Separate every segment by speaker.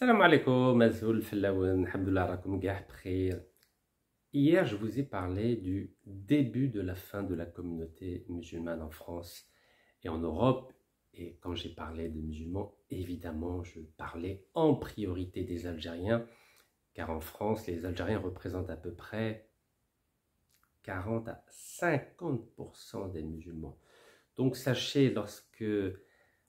Speaker 1: Salam alaikum, Azul, Fellaouen, Alhamdoulilah, rakoum gah, bkhir. Hier, je vous ai parlé du début de la fin de la communauté musulmane en France et en Europe. Et quand j'ai parlé des musulmans, évidemment, je parlais en priorité des Algériens, car en France, les Algériens représentent à peu près 40 à 50% des musulmans. Donc sachez, lorsque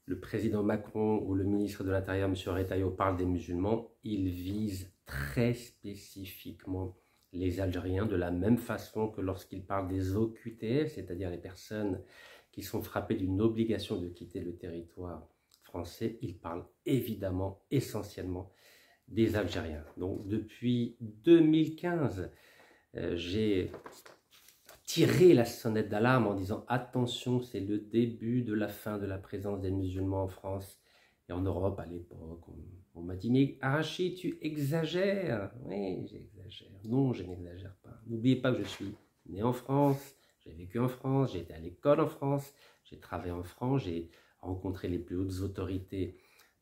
Speaker 1: le président Macron ou le ministre de l'Intérieur, M. Retailleau, parle des musulmans, il vise très spécifiquement les Algériens, de la même façon que lorsqu'il parle des OQTF, c'est-à-dire les personnes qui sont frappées d'une obligation de quitter le territoire français, il parle évidemment, essentiellement des Algériens. Donc depuis 2015, j'ai tiré la sonnette d'alarme en disant attention, c'est le début de la fin de la présence des musulmans en France et en Europe. À l'époque, on m'a dit mais Arachid, tu exagères. Oui, j'exagère. Non, je n'exagère pas. N'oubliez pas que je suis né en France, j'ai vécu en France, j'ai été à l'école en France, j'ai travaillé en France, j'ai rencontré les plus hautes autorités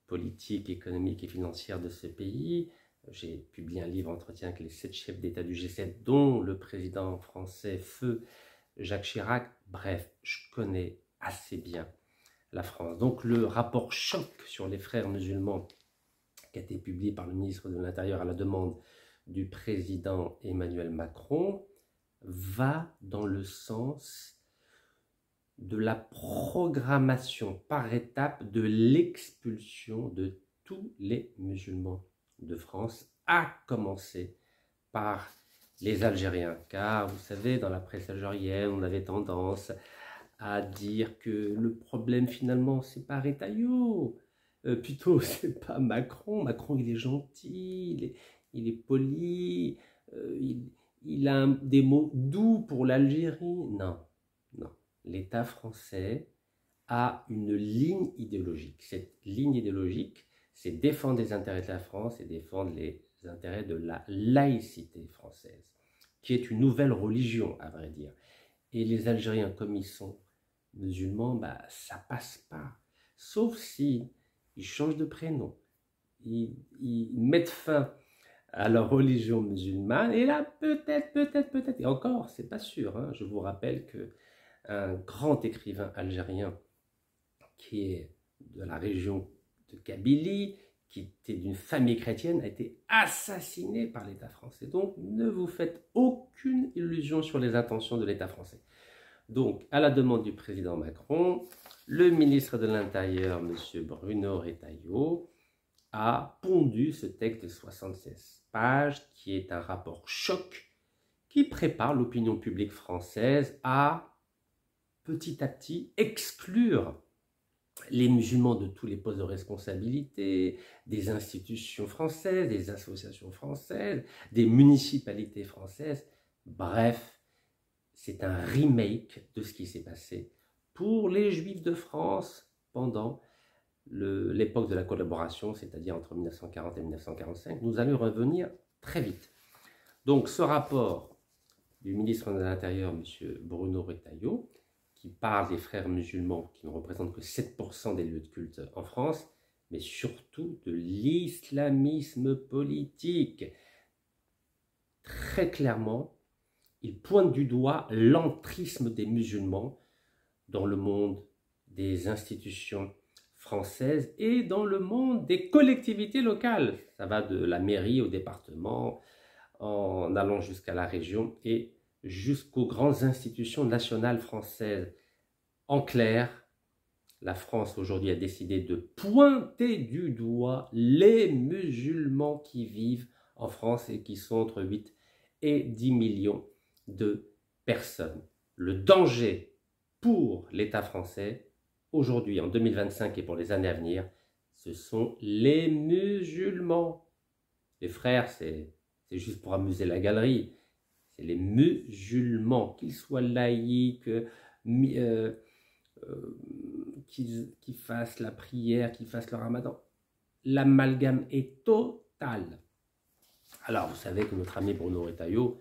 Speaker 1: politiques, économiques et financières de ce pays. J'ai publié un livre entretien avec les 7 chefs d'État du G7, dont le président français, feu Jacques Chirac. Bref, je connais assez bien la France. Donc le rapport choc sur les frères musulmans qui a été publié par le ministre de l'Intérieur à la demande du président Emmanuel Macron va dans le sens de la programmation par étape de l'expulsion de tous les musulmans de France, à commencer par les Algériens. Car vous savez, dans la presse algérienne, on avait tendance à dire que le problème finalement, c'est pas Retailleau, plutôt c'est pas Macron. Macron, il est gentil, il est poli, il a des mots doux pour l'Algérie. Non, non. L'État français a une ligne idéologique. Cette ligne idéologique, c'est défendre les intérêts de la France et défendre les intérêts de la laïcité française, qui est une nouvelle religion, à vrai dire. Et les Algériens, comme ils sont musulmans, ça passe pas. Sauf si ils changent de prénom, ils mettent fin à leur religion musulmane, et là, peut-être, et encore, c'est pas sûr, hein. Je vous rappelle que un grand écrivain algérien qui est de la région de Kabylie, qui était d'une famille chrétienne, a été assassiné par l'État français. Donc, ne vous faites aucune illusion sur les intentions de l'État français. Donc, à la demande du président Macron, le ministre de l'Intérieur, M. Bruno Retailleau, a pondu ce texte de 76 pages, qui est un rapport choc, qui prépare l'opinion publique française à petit à petit exclure les musulmans de tous les postes de responsabilité, des institutions françaises, des associations françaises, des municipalités françaises. Bref, c'est un remake de ce qui s'est passé pour les Juifs de France pendant l'époque de la collaboration, c'est-à-dire entre 1940 et 1945. Nous allons revenir très vite. Donc ce rapport du ministre de l'Intérieur, M. Bruno Retailleau, qui parle des frères musulmans qui ne représentent que 7% des lieux de culte en France, mais surtout de l'islamisme politique. Très clairement, il pointe du doigt l'entrisme des musulmans dans le monde des institutions françaises et dans le monde des collectivités locales. Ça va de la mairie au département, en allant jusqu'à la région et jusqu'aux grandes institutions nationales françaises. En clair, la France aujourd'hui a décidé de pointer du doigt les musulmans qui vivent en France et qui sont entre 8 et 10 millions de personnes. Le danger pour l'État français, aujourd'hui en 2025 et pour les années à venir, ce sont les musulmans. Les frères, c'est juste pour amuser la galerie. C'est les musulmans, qu'ils soient laïcs, qu'ils fassent la prière, qu'ils fassent le ramadan. L'amalgame est total. Alors, vous savez que notre ami Bruno Retailleau,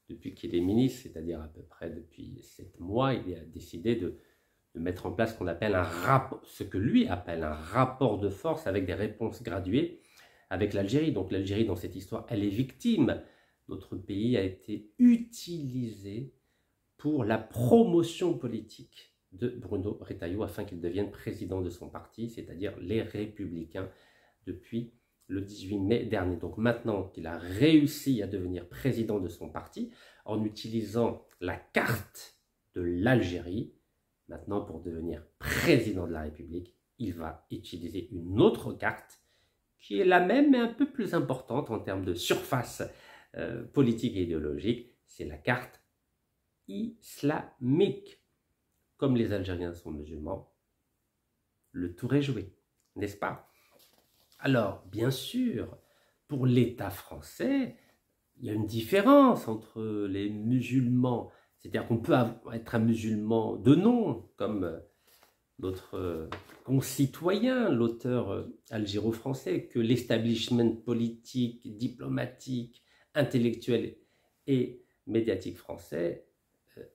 Speaker 1: depuis qu'il est ministre, c'est-à-dire à peu près depuis 7 mois, il a décidé de mettre en place ce qu'on appelle ce que lui appelle un rapport de force avec des réponses graduées avec l'Algérie. Donc l'Algérie, dans cette histoire, elle est victime. Notre pays a été utilisé pour la promotion politique de Bruno Retailleau afin qu'il devienne président de son parti, c'est-à-dire les Républicains, depuis le 18 mai dernier. Donc maintenant qu'il a réussi à devenir président de son parti, en utilisant la carte de l'Algérie, maintenant pour devenir président de la République, il va utiliser une autre carte qui est la même mais un peu plus importante en termes de surface politique et idéologique, c'est la carte islamique. Comme les Algériens sont musulmans, le tour est joué, n'est-ce pas? Alors, bien sûr, pour l'État français, il y a une différence entre les musulmans, c'est-à-dire qu'on peut être un musulman de nom, comme notre concitoyen, l'auteur algéro-français, que l'establishment politique, diplomatique, intellectuel et médiatique français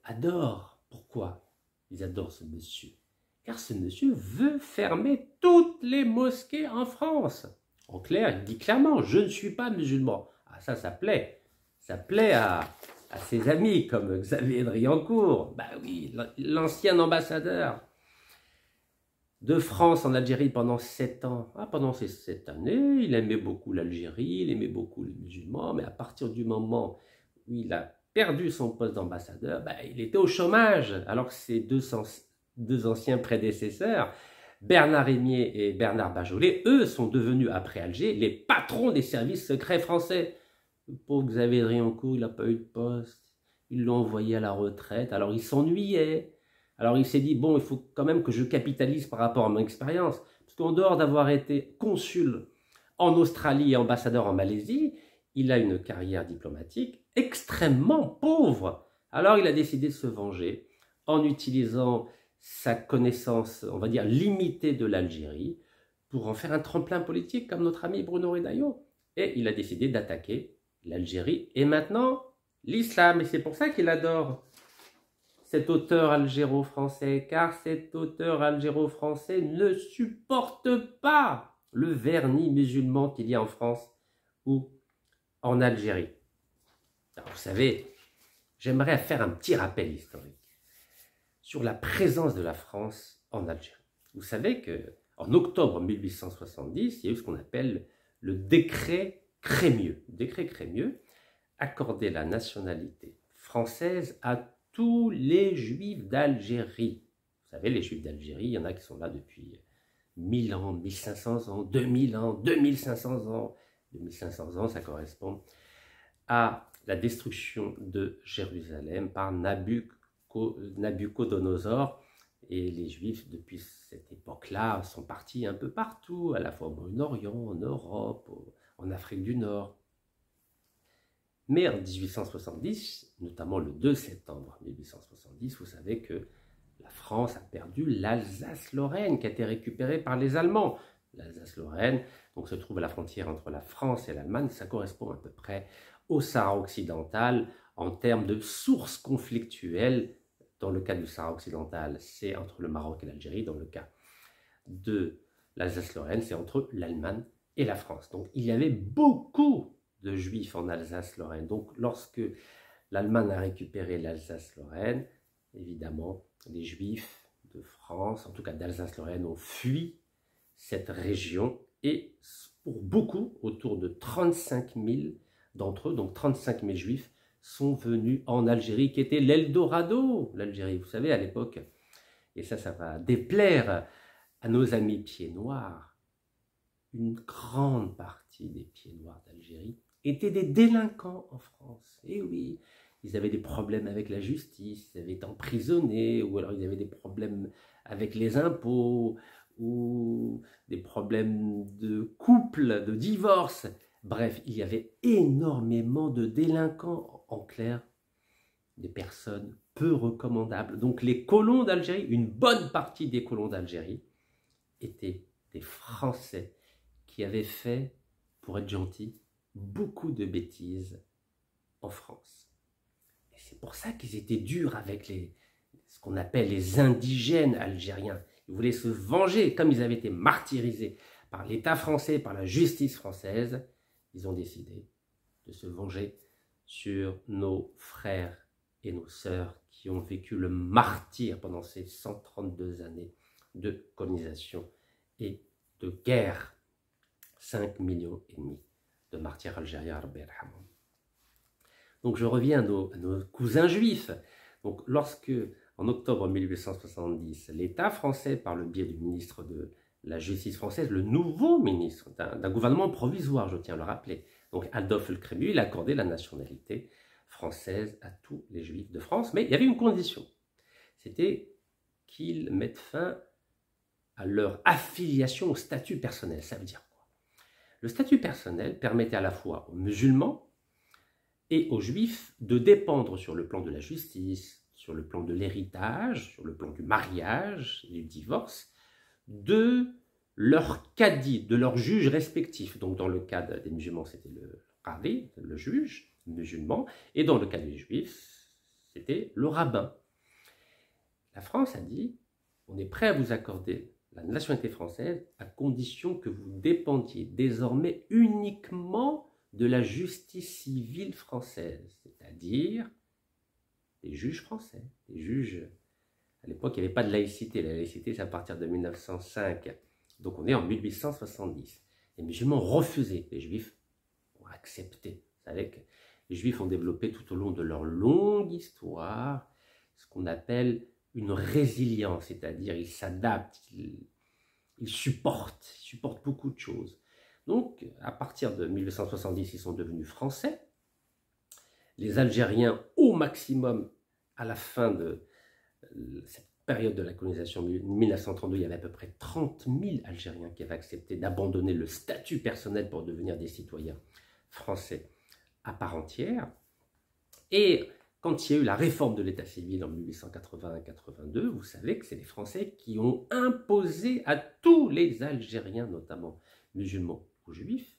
Speaker 1: adore. Pourquoi ils adorent ce monsieur? Car ce monsieur veut fermer toutes les mosquées en France. En clair, il dit clairement, je ne suis pas musulman. Ah, ça plaît. Ça plaît à ses amis comme Xavier Driancourt. Bah oui, l'ancien ambassadeur de France en Algérie pendant 7 ans. Ah, pendant ces 7 années, il aimait beaucoup l'Algérie, il aimait beaucoup les musulmans, mais à partir du moment où il a perdu son poste d'ambassadeur, bah, il était au chômage, alors que ses deux anciens prédécesseurs, Bernard Rémier et Bernard Bajolet, eux sont devenus, après Alger, les patrons des services secrets français. Le pauvre Xavier Driancourt, il n'a pas eu de poste, ils l'ont envoyé à la retraite, alors il s'ennuyait. Alors il s'est dit, bon, il faut quand même que je capitalise par rapport à mon expérience, parce qu'en dehors d'avoir été consul en Australie et ambassadeur en Malaisie, il a une carrière diplomatique extrêmement pauvre. Alors il a décidé de se venger en utilisant sa connaissance, on va dire, limitée de l'Algérie pour en faire un tremplin politique comme notre ami Bruno Retailleau. Et il a décidé d'attaquer l'Algérie et maintenant l'islam. Et c'est pour ça qu'il adore cet auteur algéro-français, car cet auteur algéro-français ne supporte pas le vernis musulman qu'il y a en France ou en Algérie. Alors, vous savez, j'aimerais faire un petit rappel historique sur la présence de la France en Algérie. Vous savez qu'en octobre 1870, il y a eu ce qu'on appelle le décret Crémieux. Le décret Crémieux accordait la nationalité française à tous les Juifs d'Algérie. Vous savez, les Juifs d'Algérie, il y en a qui sont là depuis 1000 ans, 1500 ans, 2000 ans, 2500 ans. 2500 ans, ça correspond à la destruction de Jérusalem par Nabucodonosor. Et les Juifs, depuis cette époque-là, sont partis un peu partout, à la fois au Moyen-Orient, en Europe, en Afrique du Nord. Mais en 1870, notamment le 2 septembre 1870, vous savez que la France a perdu l'Alsace-Lorraine qui a été récupérée par les Allemands. L'Alsace-Lorraine donc, se trouve à la frontière entre la France et l'Allemagne. Ça correspond à peu près au Sahara occidental en termes de sources conflictuelles. Dans le cas du Sahara occidental, c'est entre le Maroc et l'Algérie. Dans le cas de l'Alsace-Lorraine, c'est entre l'Allemagne et la France. Donc il y avait beaucoup de Juifs en Alsace-Lorraine. Donc lorsque l'Allemagne a récupéré l'Alsace-Lorraine, évidemment, les Juifs de France, en tout cas d'Alsace-Lorraine, ont fui cette région et pour beaucoup, autour de 35 000 d'entre eux, donc 35 000 Juifs, sont venus en Algérie, qui était l'Eldorado, l'Algérie, vous savez, à l'époque. Et ça va déplaire à nos amis pieds noirs. Une grande partie des pieds noirs d'Algérie étaient des délinquants en France. Et oui, ils avaient des problèmes avec la justice, ils avaient été emprisonnés, ou alors ils avaient des problèmes avec les impôts, ou des problèmes de couple, de divorce. Bref, il y avait énormément de délinquants, en clair, des personnes peu recommandables. Donc les colons d'Algérie, une bonne partie des colons d'Algérie, étaient des Français qui avaient fait, pour être gentils, beaucoup de bêtises en France. Et c'est pour ça qu'ils étaient durs avec ce qu'on appelle les indigènes algériens. Ils voulaient se venger, comme ils avaient été martyrisés par l'État français, par la justice française, ils ont décidé de se venger sur nos frères et nos sœurs qui ont vécu le martyre pendant ces 132 années de colonisation et de guerre. 5,5 millions de martyrs algériens. Donc je reviens à nos cousins juifs. Donc lorsque, en octobre 1870, l'État français, par le biais du ministre de la Justice française, le nouveau ministre d'un gouvernement provisoire, je tiens à le rappeler, donc Adolphe El-Crémieux, il a accordé la nationalité française à tous les juifs de France, mais il y avait une condition, c'était qu'ils mettent fin à leur affiliation au statut personnel. Ça veut dire quoi? Le statut personnel permettait à la fois aux musulmans et aux juifs de dépendre sur le plan de la justice, sur le plan de l'héritage, sur le plan du mariage et du divorce, de leur cadi, de leurs juges respectifs. Donc dans le cas des musulmans, c'était le qadi, le juge musulman, et dans le cas des juifs, c'était le rabbin. La France a dit, on est prêt à vous accorder la nationalité française à condition que vous dépendiez désormais uniquement de la justice civile française, c'est-à-dire des juges français, des juges. À l'époque, il n'y avait pas de laïcité. La laïcité, c'est à partir de 1905. Donc, on est en 1870. Les musulmans ont refusé. Les juifs ont accepté. Vous savez que les juifs ont développé tout au long de leur longue histoire ce qu'on appelle une résilience, c'est-à-dire ils s'adaptent, ils supportent beaucoup de choses. Donc, à partir de 1870, ils sont devenus français. Les Algériens, au maximum, à la fin de cette période de la colonisation 1932, il y avait à peu près 30 000 Algériens qui avaient accepté d'abandonner le statut personnel pour devenir des citoyens français à part entière. Et quand il y a eu la réforme de l'état civil en 1880-82, vous savez que c'est les Français qui ont imposé à tous les Algériens, notamment musulmans ou juifs,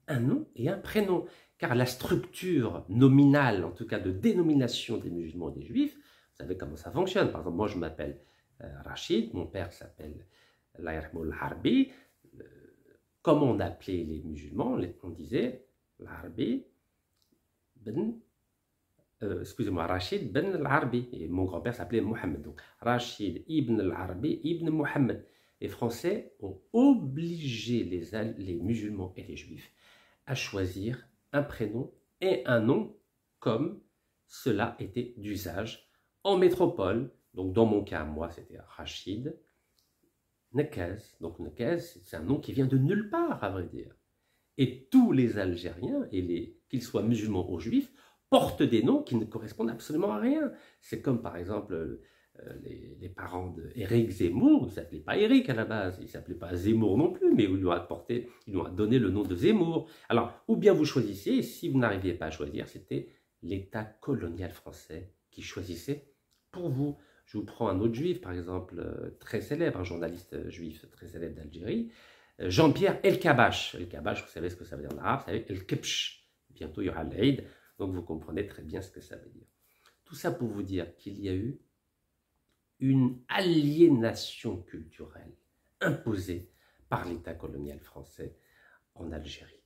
Speaker 1: un nom et un prénom. Car la structure nominale, en tout cas de dénomination des musulmans et des juifs, vous savez comment ça fonctionne. Par exemple, moi je m'appelle Rachid, mon père s'appelle Harbi. Comment on appelait les musulmans? On disait Harbi ben... excusez-moi, Rachid ben al-Arbi, et mon grand-père s'appelait Mohamed, donc Rachid ibn al-Arbi ibn Mohamed. Les Français ont obligé les musulmans et les juifs à choisir un prénom et un nom comme cela était d'usage en métropole. Donc dans mon cas, moi c'était Rachid Nekez. Donc Nekez, c'est un nom qui vient de nulle part, à vrai dire. Et tous les Algériens, qu'ils soient musulmans ou juifs, portent des noms qui ne correspondent absolument à rien. C'est comme par exemple les parents d'Éric Zemmour, ils ne s'appelaient pas Éric à la base, ils ne s'appelaient pas Zemmour non plus, mais ils lui ont donné le nom de Zemmour. Alors, ou bien vous choisissiez, et si vous n'arriviez pas à choisir, c'était l'État colonial français qui choisissait pour vous. Je vous prends un autre juif, par exemple, très célèbre, un journaliste juif très célèbre d'Algérie, Jean-Pierre El-Kabash. El-Kabash, vous savez ce que ça veut dire en arabe, ça veut dire El-Kebsh. Bientôt, il y aura l'Aïd. Donc vous comprenez très bien ce que ça veut dire. Tout ça pour vous dire qu'il y a eu une aliénation culturelle imposée par l'État colonial français en Algérie.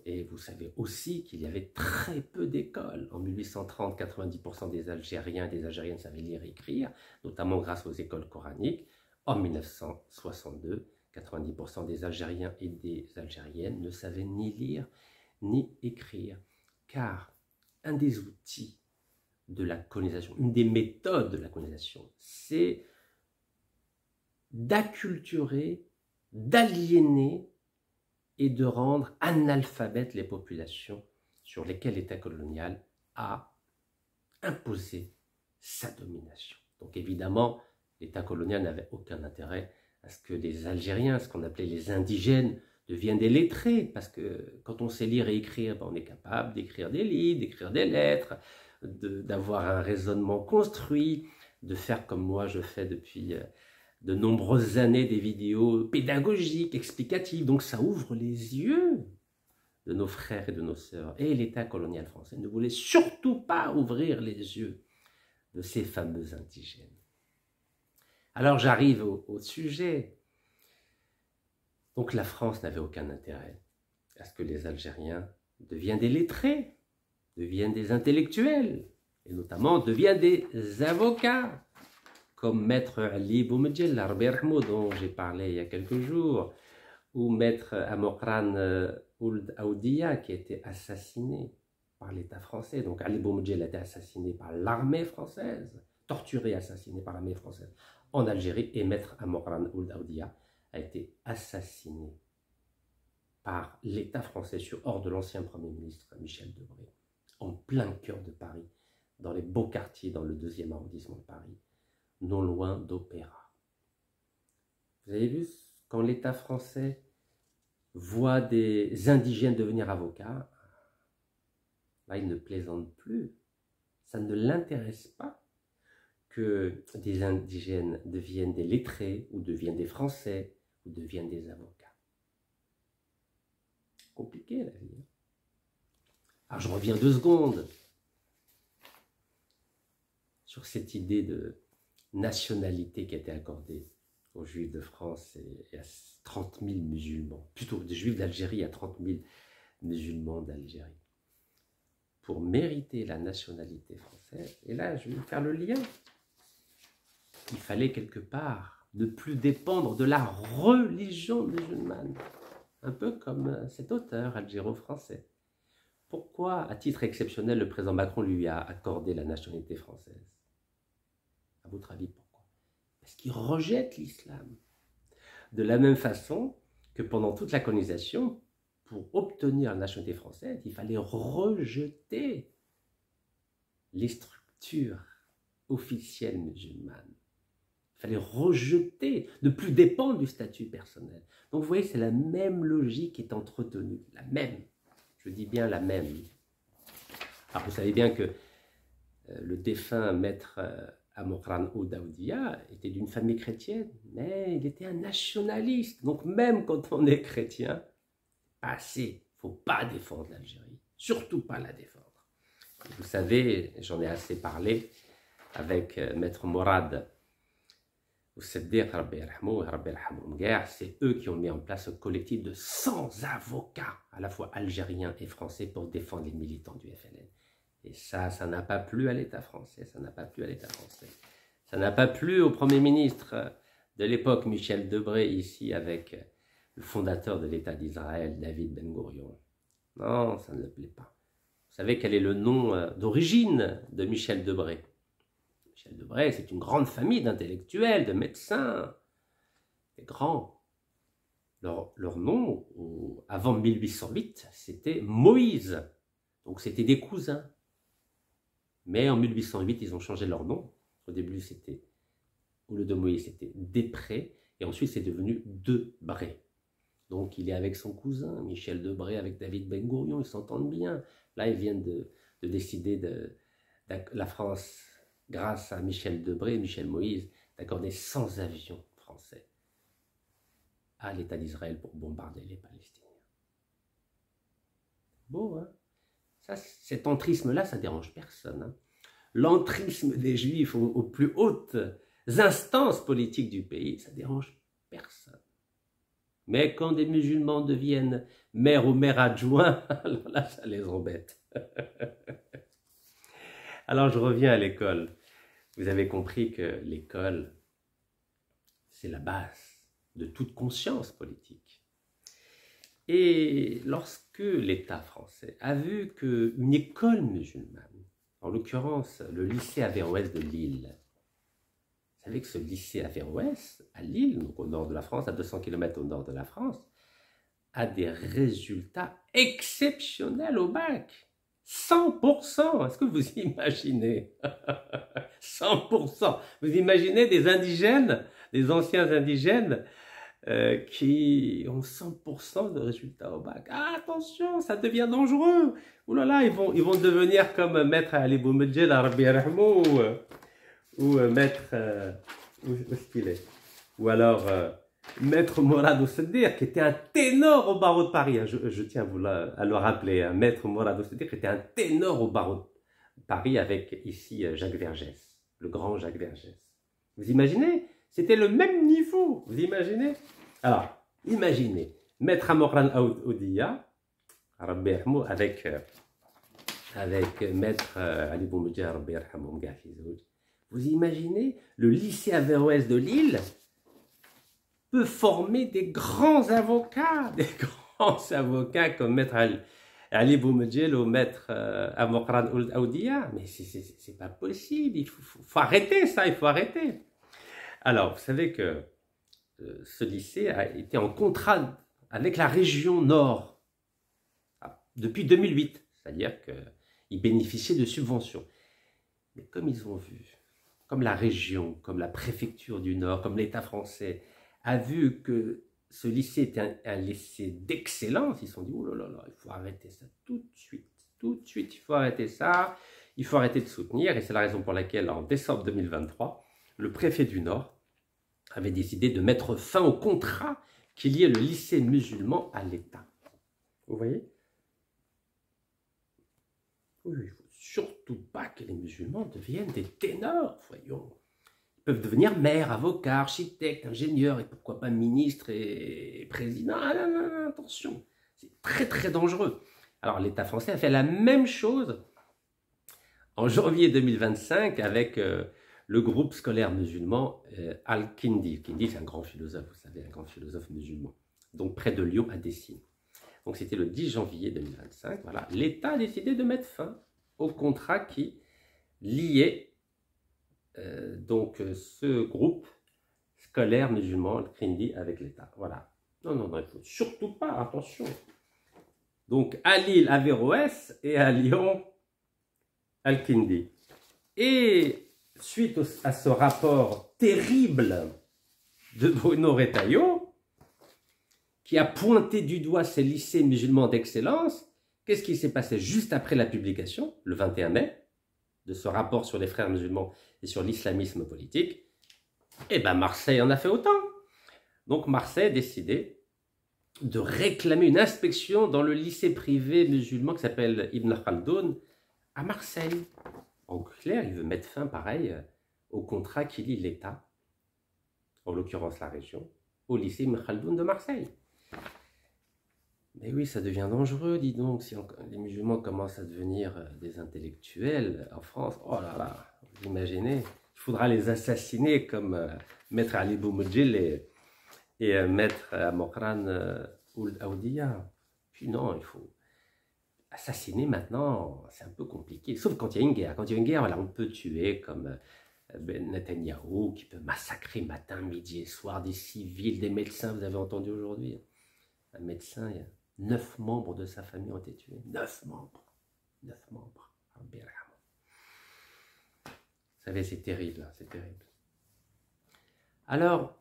Speaker 1: Et vous savez aussi qu'il y avait très peu d'écoles. En 1830, 90% des Algériens et des Algériennes savaient lire et écrire, notamment grâce aux écoles coraniques. En 1962, 90% des Algériens et des Algériennes ne savaient ni lire ni écrire, car un des outils de la colonisation, une des méthodes de la colonisation, c'est d'acculturer, d'aliéner et de rendre analphabètes les populations sur lesquelles l'État colonial a imposé sa domination. Donc évidemment, l'État colonial n'avait aucun intérêt à ce que les Algériens, ce qu'on appelait les indigènes, deviennent des lettrés, parce que quand on sait lire et écrire, on est capable d'écrire des livres, d'écrire des lettres, d'avoir un raisonnement construit, de faire comme moi je fais depuis de nombreuses années des vidéos pédagogiques, explicatives. Donc ça ouvre les yeux de nos frères et de nos sœurs. Et l'État colonial français ne voulait surtout pas ouvrir les yeux de ces fameux indigènes. Alors j'arrive au sujet. Donc la France n'avait aucun intérêt à ce que les Algériens deviennent des lettrés, deviennent des intellectuels, et notamment deviennent des avocats, comme Maître Ali Boumedjel, dont j'ai parlé il y a quelques jours, ou Maître Amokran Ould Aoudia, qui a été assassiné par l'État français. Donc Ali Boumedjel a été assassiné par l'armée française, torturé, assassiné par l'armée française en Algérie, et Maître Amokran Ould Aoudia a été assassiné par l'État français sur ordre de l'ancien Premier ministre Michel Debré, en plein cœur de Paris, dans les beaux quartiers, dans le 2e arrondissement de Paris, non loin d'Opéra. Vous avez vu, quand l'État français voit des indigènes devenir avocats, là, il ne plaisante plus. Ça ne l'intéresse pas que des indigènes deviennent des lettrés, ou deviennent des Français, ou deviennent des avocats. Compliqué la vie. Alors je reviens 2 secondes sur cette idée de nationalité qui a été accordée aux Juifs de France et à 30 000 musulmans, plutôt des Juifs d'Algérie à 30 000 musulmans d'Algérie, pour mériter la nationalité française. Et là, je vais vous faire le lien. Il fallait quelque part ne plus dépendre de la religion musulmane, un peu comme cet auteur algéro-français. Pourquoi, à titre exceptionnel, le président Macron lui a accordé la nationalité française? À votre avis, pourquoi? Parce qu'il rejette l'islam. De la même façon que pendant toute la colonisation, pour obtenir la nationalité française, il fallait rejeter les structures officielles musulmanes. Il fallait rejeter, ne plus dépendre du statut personnel. Donc vous voyez, c'est la même logique qui est entretenue, la même. Je dis bien la même. Alors vous savez bien que le défunt maître Amokran Ould Aoudia était d'une famille chrétienne, mais il était un nationaliste. Donc même quand on est chrétien, il ne faut pas défendre l'Algérie, surtout pas la défendre. Vous savez, j'en ai assez parlé avec maître Morad Ousseddir, c'est eux qui ont mis en place ce collectif de 100 avocats, à la fois algériens et français, pour défendre les militants du FLN. Et ça n'a pas plu à l'État français, ça n'a pas plu à l'État français. Ça n'a pas plu au Premier ministre de l'époque, Michel Debré, ici avec le fondateur de l'État d'Israël, David Ben Gourion. Non, ça ne le plaît pas. Vous savez quel est le nom d'origine de Michel Debré? Michel Debré, c'est une grande famille d'intellectuels, de médecins, des grands. Leur nom, avant 1808, c'était Moïse. Donc c'était des cousins. Mais en 1808, ils ont changé leur nom. Au début, c'était, au lieu de Moïse, c'était Després. Et ensuite, c'est devenu Debré. Donc il est avec son cousin, Michel Debré, avec David Ben Gourion, ils s'entendent bien. Là, ils viennent de décider la France, grâce à Michel Debré et Michel Moïse, d'accorder 100 avions français à l'État d'Israël pour bombarder les Palestiniens. Beau, hein? Ça, cet entrisme-là, ça ne dérange personne. Hein? L'entrisme des Juifs aux plus hautes instances politiques du pays, ça ne dérange personne. Mais quand des musulmans deviennent maire ou maire adjoint, alors là, ça les embête. Alors, je reviens à l'école. Vous avez compris que l'école, c'est la base de toute conscience politique. Et lorsque l'État français a vu qu'une école musulmane, en l'occurrence le lycée Averroès de Lille, vous savez que ce lycée Averroès, à Lille, donc au nord de la France, à 200 km au nord de la France, a des résultats exceptionnels au bac. 100%, est-ce que vous imaginez? 100%. Vous imaginez des indigènes, des anciens indigènes, qui ont 100% de résultats au bac. Ah, attention, ça devient dangereux. Ouh là là, ils vont devenir comme Maître Ali Boumedjel, ou Maître, où est-ce qu'il est? Ou alors Maître Morad Ousseddir, qui était un ténor au barreau de Paris. Hein. Je tiens à le rappeler. Hein. Maître Morad Ousseddir, qui était un ténor au barreau de Paris avec ici Jacques Vergès, le grand Jacques Vergès. Vous imaginez? C'était le même niveau, vous imaginez? Alors, Imaginez, Maître Amokran Oudia, avec Maître Ali Boumedjah, vous imaginez, le lycée Averroès de Lille peut former des grands avocats comme Maître Ali Boumedjah ou Maître Amokran Oudia. Mais c'est pas possible, il faut arrêter ça, il faut arrêter. Alors, vous savez que ce lycée a été en contrat avec la région Nord depuis 2008, c'est-à-dire qu'ils bénéficiaient de subventions. Mais comme ils ont vu, comme la région, comme la préfecture du Nord, comme l'État français a vu que ce lycée était un lycée d'excellence, ils se sont dit, oh là là, il faut arrêter ça tout de suite, il faut arrêter ça, il faut arrêter de soutenir, et c'est la raison pour laquelle, en décembre 2023, le préfet du Nord avait décidé de mettre fin au contrat qui liait le lycée musulman à l'État. Vous voyez? Oui, il ne faut surtout pas que les musulmans deviennent des ténors, voyons. Ils peuvent devenir maires, avocats, architectes, ingénieurs, et pourquoi pas ministres et présidents. Ah, non, non, non, attention, c'est très très dangereux. Alors l'État français a fait la même chose en janvier 2025 avec le groupe scolaire musulman Al-Kindi. Kindi, c'est un grand philosophe, vous savez, un grand philosophe musulman, donc près de Lyon, à Dessines. Donc c'était le 10 janvier 2025, voilà. L'État a décidé de mettre fin au contrat qui liait donc ce groupe scolaire musulman, le Kindi, avec l'État. Voilà. Non, non, non, il ne faut surtout pas, attention. Donc à Lille, Averroès, et à Lyon, Al-Kindi. Et suite à ce rapport terrible de Bruno Retailleau, qui a pointé du doigt ces lycées musulmans d'excellence, qu'est-ce qui s'est passé juste après la publication, le 21 mai, de ce rapport sur les frères musulmans et sur l'islamisme politique? Eh bien, Marseille en a fait autant. Donc, Marseille a décidé de réclamer une inspection dans le lycée privé musulman qui s'appelle Ibn Khaldoun à Marseille. En clair, il veut mettre fin, pareil, au contrat qui lie l'État, en l'occurrence la région, au lycée Ibn Khaldoun de Marseille. Mais oui, ça devient dangereux, dis donc, si les musulmans commencent à devenir des intellectuels en France. Oh là là, vous imaginez, il faudra les assassiner comme Maître Ali Boumedjah et Maître Amokran Oudia. Puis non, il faut assassiner maintenant, c'est un peu compliqué, sauf quand il y a une guerre. Quand il y a une guerre, voilà, on peut tuer comme Netanyahou, qui peut massacrer matin, midi et soir des civils, des médecins. Vous avez entendu aujourd'hui, un médecin, 9 membres de sa famille ont été tués. 9 membres. 9 membres. Vous savez, c'est terrible, c'est terrible. Alors,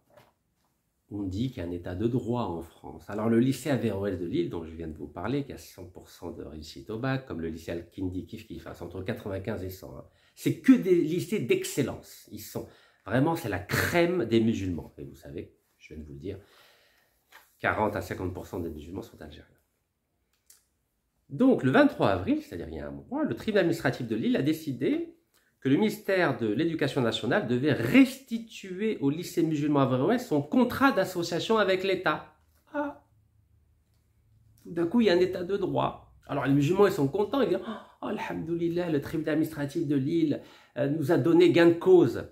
Speaker 1: on dit qu'il y a un état de droit en France. Alors, le lycée Averroès de Lille, dont je viens de vous parler, qui a 100% de réussite au bac, comme le lycée Al-Kindi Kif, c'est entre 95 et 100. Hein. C'est que des lycées d'excellence. Ils sont vraiment, c'est la crème des musulmans. Et vous savez, je viens de vous le dire, 40 à 50% des musulmans sont algériens. Donc, le 23 avril, c'est-à-dire il y a un mois, le tribunal administratif de Lille a décidé que le ministère de l'Éducation nationale devait restituer au lycée musulman Averroès son contrat d'association avec l'État. Ah. Tout d'un coup, il y a un état de droit. Alors, les musulmans, ils sont contents, ils disent « Oh, alhamdoulilah, le tribunal administratif de Lille nous a donné gain de cause. »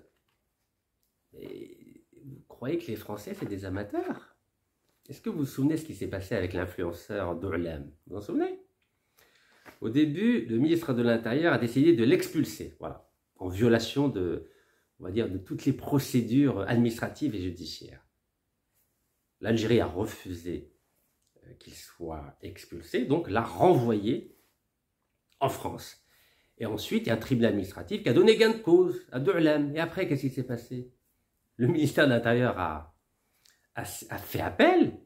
Speaker 1: Et vous croyez que les Français, c'est des amateurs? Est-ce que vous vous souvenez ce qui s'est passé avec l'influenceur Doulam? Vous vous en souvenez? Au début, le ministre de l'Intérieur a décidé de l'expulser, voilà, en violation de, on va dire, de toutes les procédures administratives et judiciaires. L'Algérie a refusé qu'il soit expulsé, donc l'a renvoyé en France. Et ensuite, il y a un tribunal administratif qui a donné gain de cause à Doulam. Et après, qu'est-ce qui s'est passé? Le ministère de l'Intérieur a fait appel,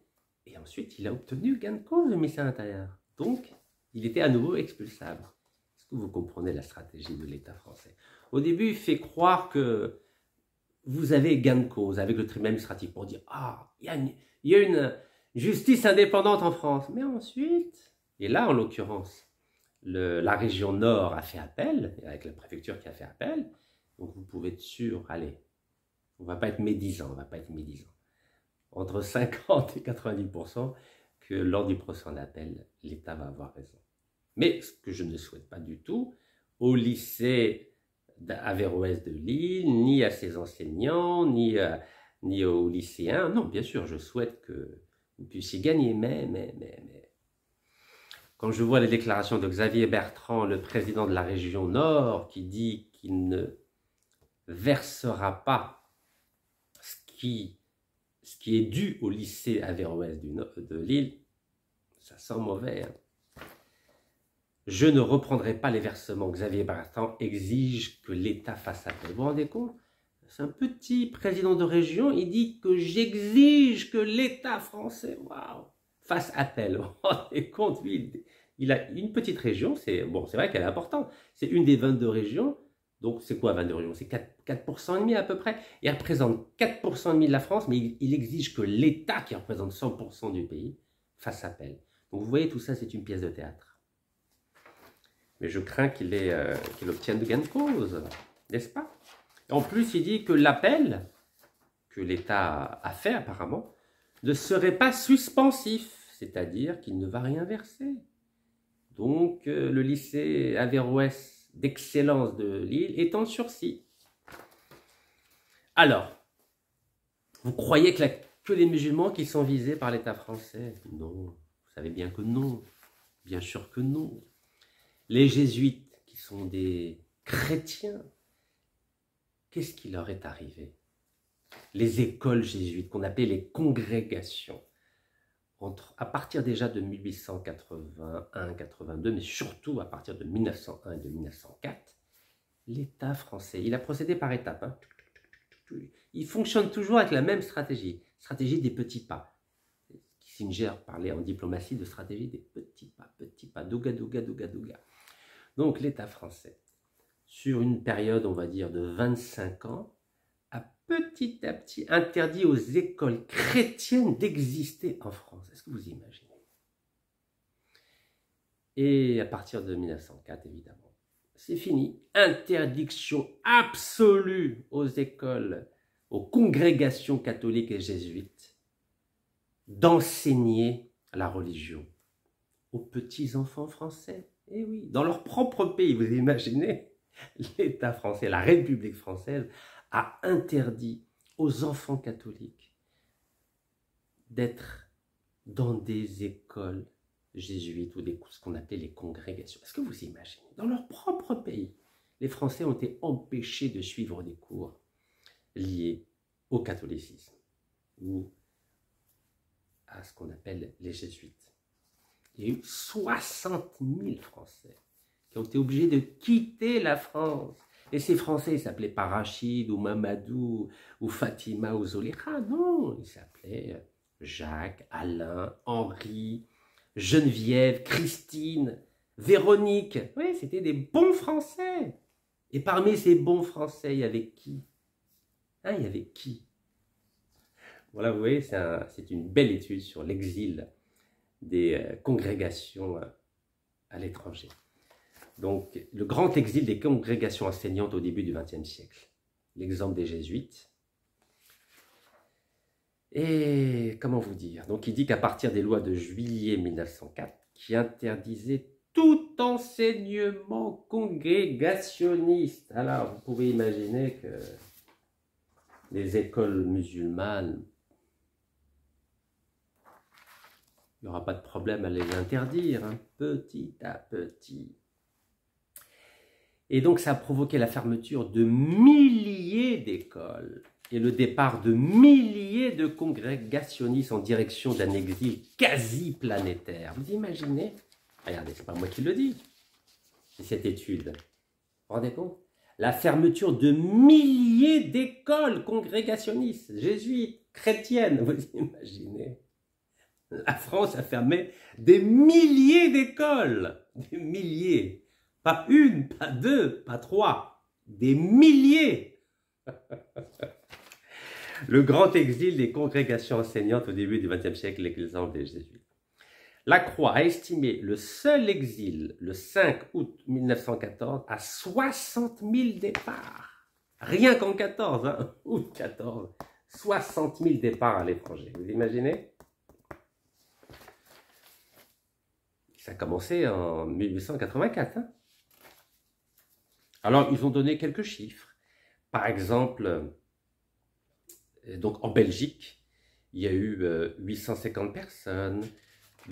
Speaker 1: et ensuite il a obtenu gain de cause, le ministère de l'Intérieur. Donc, il était à nouveau expulsable. Est-ce que vous comprenez la stratégie de l'État français? Au début, il fait croire que vous avez gain de cause avec le tribunal administratif pour dire « Ah, il y a une justice indépendante en France. » Mais ensuite, et là en l'occurrence, la région Nord a fait appel, avec la préfecture qui a fait appel, donc vous pouvez être sûr, allez, on ne va pas être médisant, on ne va pas être médisant. entre 50 et 90% que lors du procès en appel, l'État va avoir raison. Mais ce que je ne souhaite pas du tout au lycée d'Averroès de Lille, ni à ses enseignants, ni aux lycéens. Non, bien sûr, je souhaite que vous puissiez gagner, mais. Quand je vois les déclarations de Xavier Bertrand, le président de la région Nord, qui dit qu'il ne versera pas ce qui est dû au lycée Averroès de Lille, ça sent mauvais. Hein. Je ne reprendrai pas les versements. Xavier Bertrand exige que l'État fasse appel. Vous vous rendez compte? C'est un petit président de région, il dit que j'exige que l'État français fasse appel. Vous vous rendez compte? Lui, il a une petite région, c'est vrai qu'elle est importante. C'est une des 22 régions. Donc, c'est quoi 22 régions? C'est 4% et demi à peu près. Il représente 4% et demi de la France, mais il exige que l'État, qui représente 100% du pays, fasse appel. Donc, vous voyez, tout ça, c'est une pièce de théâtre. Mais je crains qu'il obtienne de gain de cause, n'est-ce pas? En plus, il dit que l'appel que l'État a fait, apparemment, ne serait pas suspensif, c'est-à-dire qu'il ne va rien verser. Donc, le lycée Averroès d'excellence de Lille est en sursis. Alors, vous croyez que les musulmans qui sont visés par l'État français? Non, vous savez bien que non, bien sûr que non. Les jésuites, qui sont des chrétiens, qu'est-ce qui leur est arrivé? Les écoles jésuites, qu'on appelait les congrégations, à partir déjà de 1881-82, mais surtout à partir de 1901 et de 1904, l'État français, il a procédé par étapes. Hein. Il fonctionne toujours avec la même stratégie des petits pas. Kissinger parlait en diplomatie de stratégie des petits pas, douga, douga, douga, douga. Donc l'État français, sur une période, on va dire, de 25 ans, a petit à petit interdit aux écoles chrétiennes d'exister en France. Est-ce que vous imaginez? Et à partir de 1904, évidemment, c'est fini. Interdiction absolue aux écoles, aux congrégations catholiques et jésuites d'enseigner la religion aux petits-enfants français. Et oui, dans leur propre pays, vous imaginez, l'État français, la République française, a interdit aux enfants catholiques d'être dans des écoles jésuites ou ce qu'on appelait les congrégations. Est-ce que vous imaginez? Dans leur propre pays, les Français ont été empêchés de suivre des cours liés au catholicisme ou à ce qu'on appelle les jésuites. Il y a eu 60 000 Français qui ont été obligés de quitter la France. Et ces Français, ils s'appelaient pas Rachid ou Mamadou ou Fatima ou Zoléra. Non, ils s'appelaient Jacques, Alain, Henri, Geneviève, Christine, Véronique. Oui, c'était des bons Français. Et parmi ces bons Français, il y avait qui? Il y avait qui? Voilà, vous voyez, c'est une belle étude sur l'exil des congrégations à l'étranger. Donc, le grand exil des congrégations enseignantes au début du XXe siècle. L'exemple des jésuites. Et comment vous dire? Donc, il dit qu'à partir des lois de juillet 1904, qui interdisaient tout enseignement congrégationniste. Alors, vous pouvez imaginer que les écoles musulmanes, il n'y aura pas de problème à les interdire, hein, petit à petit. Et donc, ça a provoqué la fermeture de milliers d'écoles et le départ de milliers de congrégationnistes en direction d'un exil quasi planétaire. Vous imaginez? Regardez, c'est pas moi qui le dis, c'est cette étude. Vous vous rendez compte? La fermeture de milliers d'écoles congrégationnistes, jésuites, chrétiennes, vous imaginez? La France a fermé des milliers d'écoles, des milliers. Pas une, pas deux, pas trois, des milliers. Le grand exil des congrégations enseignantes au début du XXe siècle, l'exemple des jésuites. La Croix a estimé le seul exil, le 5 août 1914, à 60 000 départs. Rien qu'en 14, hein, août 14, 60 000 départs à l'étranger. Vous imaginez? Ça a commencé en 1884. Hein. Alors, ils ont donné quelques chiffres. Par exemple, donc en Belgique, il y a eu 850 personnes,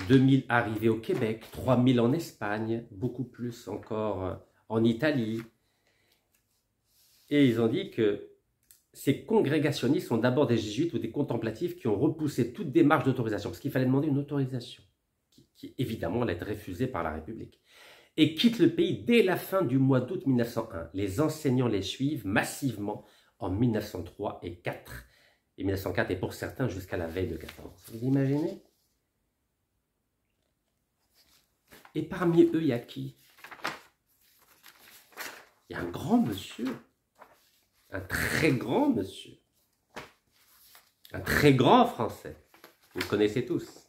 Speaker 1: 2000 arrivés au Québec, 3000 en Espagne, beaucoup plus encore en Italie. Et ils ont dit que ces congrégationnistes sont d'abord des jésuites ou des contemplatifs qui ont repoussé toute démarche d'autorisation, parce qu'il fallait demander une autorisation, qui évidemment allait être refusée par la République, et quittent le pays dès la fin du mois d'août 1901. Les enseignants les suivent massivement en 1903 et 4. Et 1904, et pour certains jusqu'à la veille de 14. Vous imaginez? Et parmi eux, il y a qui? Il y a un grand monsieur, un très grand monsieur, un très grand Français. Vous le connaissez tous.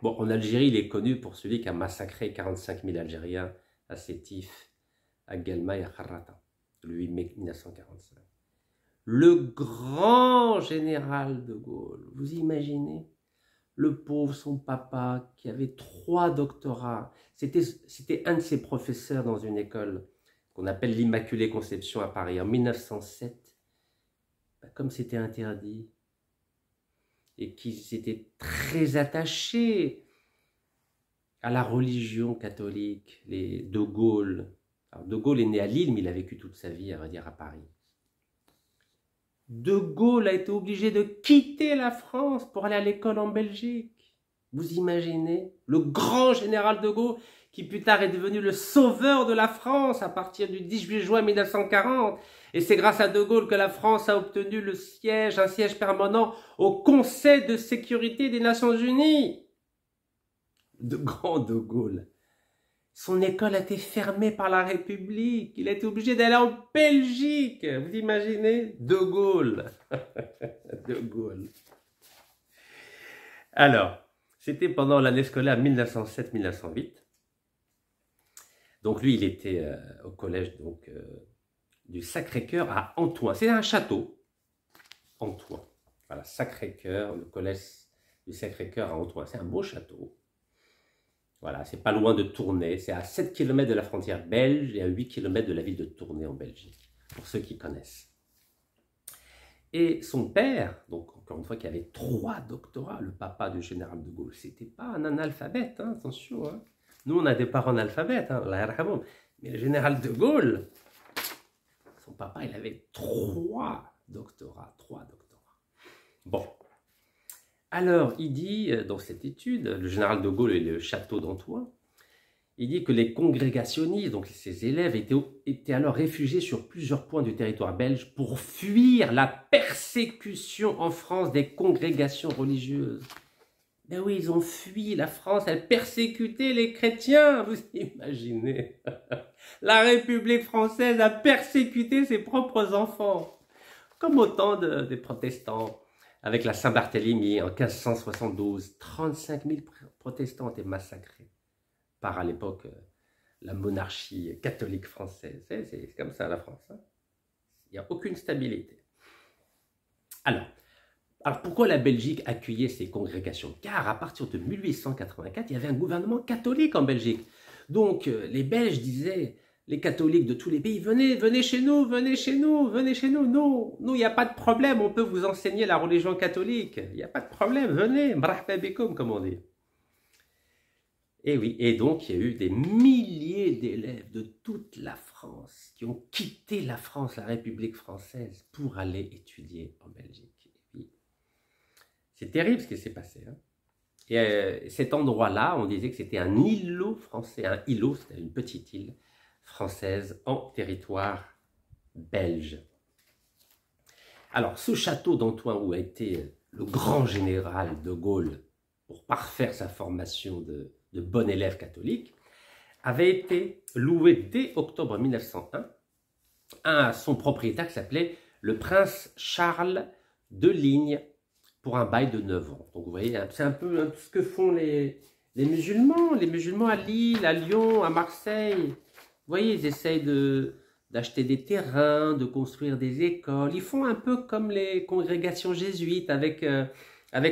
Speaker 1: Bon, en Algérie, il est connu pour celui qui a massacré 45 000 Algériens à Sétif, à Guelma et à Kharrata, le 8 mai 1945. Le grand général de Gaulle, vous imaginez? Le pauvre, son papa, qui avait 3 doctorats. C'était un de ses professeurs dans une école qu'on appelle l'Immaculée Conception à Paris en 1907. Comme c'était interdit, et qu'ils étaient très attachés à la religion catholique, les de Gaulle. Alors, de Gaulle est né à Lille, mais il a vécu toute sa vie, à vrai dire, à Paris. De Gaulle a été obligé de quitter la France pour aller à l'école en Belgique. Vous imaginez? Le grand général de Gaulle, qui plus tard est devenu le sauveur de la France à partir du 18 juin 1940. Et c'est grâce à de Gaulle que la France a obtenu un siège permanent au Conseil de sécurité des Nations Unies. De Gaulle. Son école a été fermée par la République. Il a été obligé d'aller en Belgique. Vous imaginez? De Gaulle. De Gaulle. Alors, c'était pendant l'année scolaire 1907-1908. Donc lui, il était au collège du Sacré-Cœur à Antoing. C'est un château. Antoing. Voilà, Sacré-Cœur, le collège du Sacré-Cœur à Antoing. C'est un beau château. Voilà, c'est pas loin de Tournai, c'est à 7 km de la frontière belge et à 8 km de la ville de Tournai en Belgique, pour ceux qui connaissent. Et son père, donc encore une fois, qui avait 3 doctorats, le papa du général de Gaulle, c'était pas un analphabète, hein, attention. Hein. Nous, on a des parents analphabètes, hein, mais le général de Gaulle, son papa, il avait 3 doctorats, 3 doctorats. Bon. Alors, il dit, dans cette étude, le général de Gaulle et le château d'Antoing, il dit que les congrégationnistes, donc ses élèves, étaient alors réfugiés sur plusieurs points du territoire belge pour fuir la persécution en France des congrégations religieuses. Ben oui, ils ont fui, la France, elle persécutait les chrétiens, vous imaginez. La République française a persécuté ses propres enfants, comme autant des protestants. Avec la Saint-Barthélemy en 1572, 35 000 protestants ont été massacrés par, à l'époque, la monarchie catholique française. C'est comme ça la France. Hein. Il n'y a aucune stabilité. Alors, pourquoi la Belgique accueillait ces congrégations? Car à partir de 1884, il y avait un gouvernement catholique en Belgique. Donc, les Belges disaient... Les catholiques de tous les pays, venez chez nous, venez chez nous, venez chez nous. Nous, il n'y a pas de problème, on peut vous enseigner la religion catholique. Il n'y a pas de problème, venez, marhaba bikoum, comme on dit. Et oui, et donc il y a eu des milliers d'élèves de toute la France qui ont quitté la France, la République française, pour aller étudier en Belgique. C'est terrible ce qui s'est passé. Hein. Et cet endroit-là, on disait que c'était un îlot français, un îlot, c'était une petite île, française en territoire belge. Alors, ce château d'Antoing où a été le grand général de Gaulle pour parfaire sa formation de bon élève catholique, avait été loué dès octobre 1901 à son propriétaire qui s'appelait le prince Charles de Ligne pour un bail de 9 ans. Donc vous voyez, c'est un peu ce que font les musulmans à Lille, à Lyon, à Marseille. Vous voyez, ils essayent de d'acheter des terrains, de construire des écoles. Ils font un peu comme les congrégations jésuites avec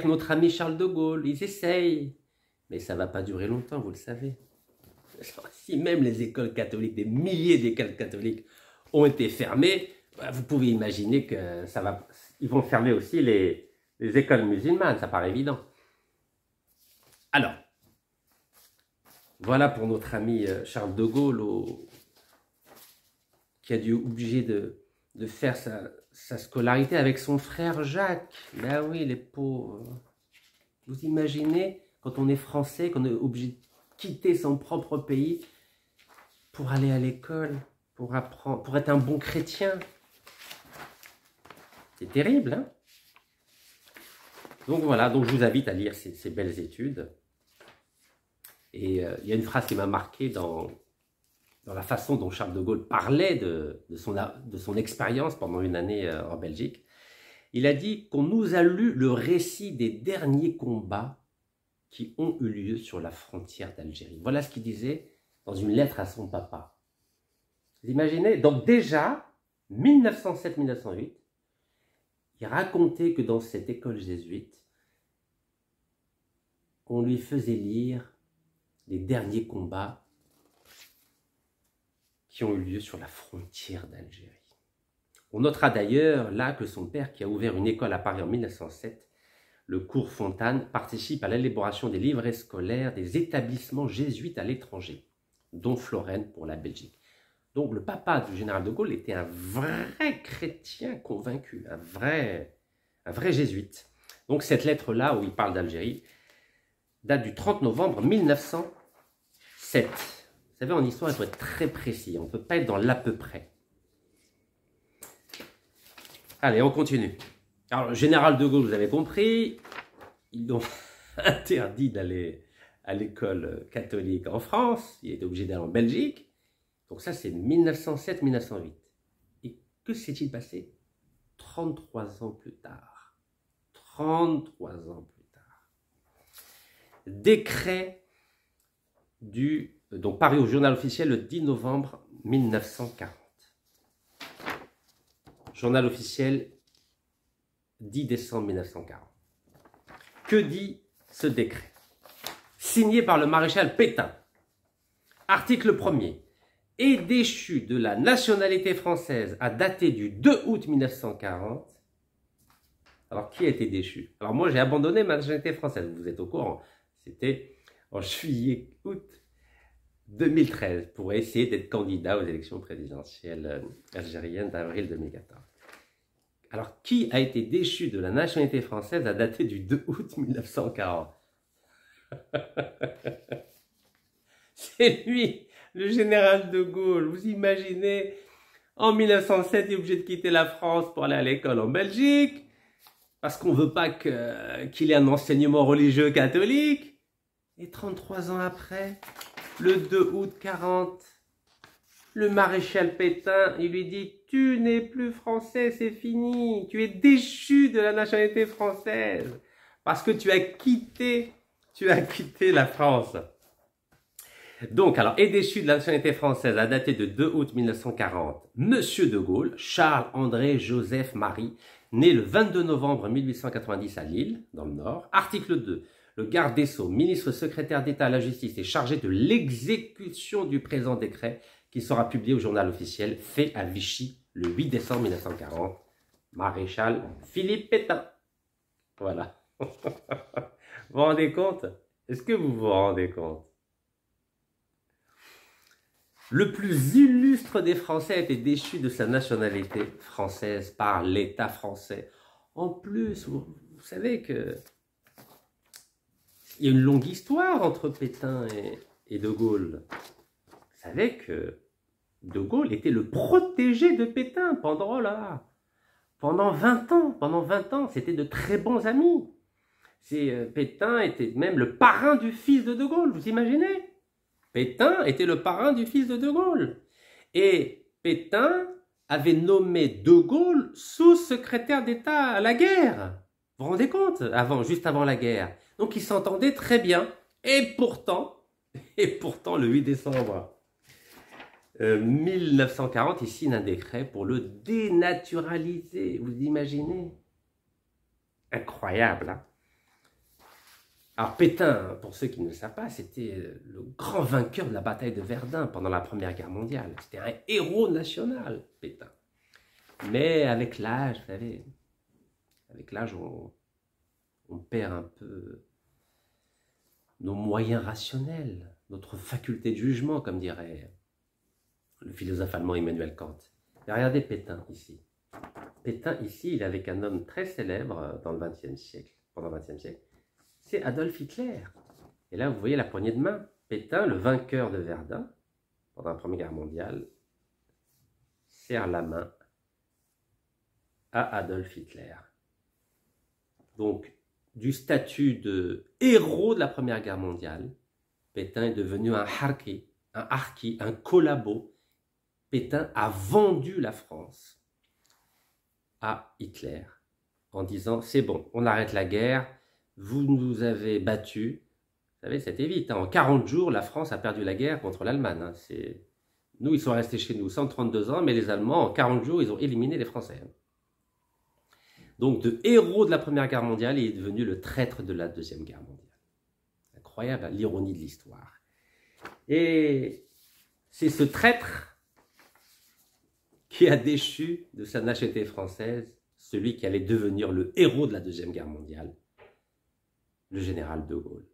Speaker 1: notre ami Charles de Gaulle. Ils essayent, mais ça ne va pas durer longtemps, vous le savez. Si même les écoles catholiques, des milliers d'écoles catholiques ont été fermées, vous pouvez imaginer que ils vont fermer aussi les écoles musulmanes, ça paraît évident. Alors, voilà pour notre ami Charles de Gaulle qui a dû obligé de faire sa scolarité avec son frère Jacques. Ben oui, les pauvres. Vous imaginez, quand on est français, qu'on est obligé de quitter son propre pays pour aller à l'école, pour apprendre, pour être un bon chrétien. C'est terrible, hein? Donc voilà, donc je vous invite à lire ces belles études. Et il y a une phrase qui m'a marqué dans la façon dont Charles de Gaulle parlait de son expérience pendant une année en Belgique. Il a dit qu'on nous a lu le récit des derniers combats qui ont eu lieu sur la frontière d'Algérie. Voilà ce qu'il disait dans une lettre à son papa. Vous imaginez? Donc déjà, 1907-1908, il racontait que dans cette école jésuite, on lui faisait lire les derniers combats qui ont eu lieu sur la frontière d'Algérie. On notera d'ailleurs là que son père, qui a ouvert une école à Paris en 1907, le cours Fontane, participe à l'élaboration des livrets scolaires des établissements jésuites à l'étranger, dont Florène pour la Belgique. Donc le papa du général de Gaulle était un vrai chrétien convaincu, un vrai jésuite. Donc cette lettre-là, où il parle d'Algérie, date du 30 novembre 1907. Vous savez, en histoire, il faut être très précis. On ne peut pas être dans l'à peu près. Allez, on continue. Alors, le général de Gaulle, vous avez compris, ils ont interdit d'aller à l'école catholique en France. Il était obligé d'aller en Belgique. Donc ça, c'est 1907-1908. Et que s'est-il passé 33 ans plus tard? 33 ans plus tard. Décret donc paru au journal officiel le 10 novembre 1940. Journal officiel 10 décembre 1940. Que dit ce décret? Signé par le maréchal Pétain. Article 1er. Est déchu de la nationalité française à dater du 2 août 1940. Alors, qui a été déchu? Alors, moi, j'ai abandonné ma nationalité française. Vous êtes au courant. C'était en juillet-août 2013 pour essayer d'être candidat aux élections présidentielles algériennes d'avril 2014. Alors, qui a été déchu de la nationalité française à dater du 2 août 1940? C'est lui, le général de Gaulle. Vous imaginez, en 1907, il est obligé de quitter la France pour aller à l'école en Belgique, parce qu'on ne veut pas qu'il ait un enseignement religieux catholique. Et 33 ans après, le 2 août 40, le maréchal Pétain, il lui dit « Tu n'es plus français, c'est fini. Tu es déchu de la nationalité française parce que tu as quitté la France. » Donc, alors, est déchu de la nationalité française à dater de 2 août 1940, Monsieur de Gaulle, Charles-André Joseph Marie, né le 22 novembre 1890 à Lille, dans le Nord. Article 2. Le garde des Sceaux, ministre secrétaire d'État à la justice, est chargé de l'exécution du présent décret qui sera publié au journal officiel, fait à Vichy le 8 décembre 1940. Maréchal Philippe Pétain. Voilà. Vous vous rendez compte? Est-ce que vous vous rendez compte? Le plus illustre des Français a été déchu de sa nationalité française par l'État français. En plus, vous savez que il y a une longue histoire entre Pétain et de Gaulle. Vous savez que de Gaulle était le protégé de Pétain pendant 20 ans. Pendant 20 ans, c'était de très bons amis. Pétain était même le parrain du fils de Gaulle, vous imaginez? Pétain était le parrain du fils de Gaulle. Et Pétain avait nommé de Gaulle sous-secrétaire d'État à la guerre. Vous vous rendez compte? Juste avant la guerre. Donc ils s'entendaient très bien. Et pourtant, le 8 décembre 1940, il signe un décret pour le dénaturaliser. Vous imaginez? Incroyable, hein? Alors Pétain, pour ceux qui ne le savent pas, c'était le grand vainqueur de la bataille de Verdun pendant la Première Guerre mondiale. C'était un héros national, Pétain. Mais avec l'âge, vous savez, avec l'âge, on perd un peu nos moyens rationnels, notre faculté de jugement, comme dirait le philosophe allemand Immanuel Kant. Et regardez Pétain ici. Pétain ici, il est avec un homme très célèbre dans le XXe siècle, pendant le XXe siècle. C'est Adolf Hitler. Et là, vous voyez la poignée de main. Pétain, le vainqueur de Verdun, pendant la Première Guerre mondiale, serre la main à Adolf Hitler. Donc, du statut de héros de la Première Guerre mondiale, Pétain est devenu un harki, un collabo. Pétain a vendu la France à Hitler en disant « c'est bon, on arrête la guerre, vous nous avez battus ». Vous savez, c'était vite. Hein. En 40 jours, la France a perdu la guerre contre l'Allemagne. Hein. Nous, ils sont restés chez nous 132 ans, mais les Allemands, en 40 jours, ils ont éliminé les Français. Donc, de héros de la Première Guerre mondiale, il est devenu le traître de la Deuxième Guerre mondiale. Incroyable, hein, l'ironie de l'histoire. Et c'est ce traître qui a déchu de sa nationalité française celui qui allait devenir le héros de la Deuxième Guerre mondiale, le général de Gaulle,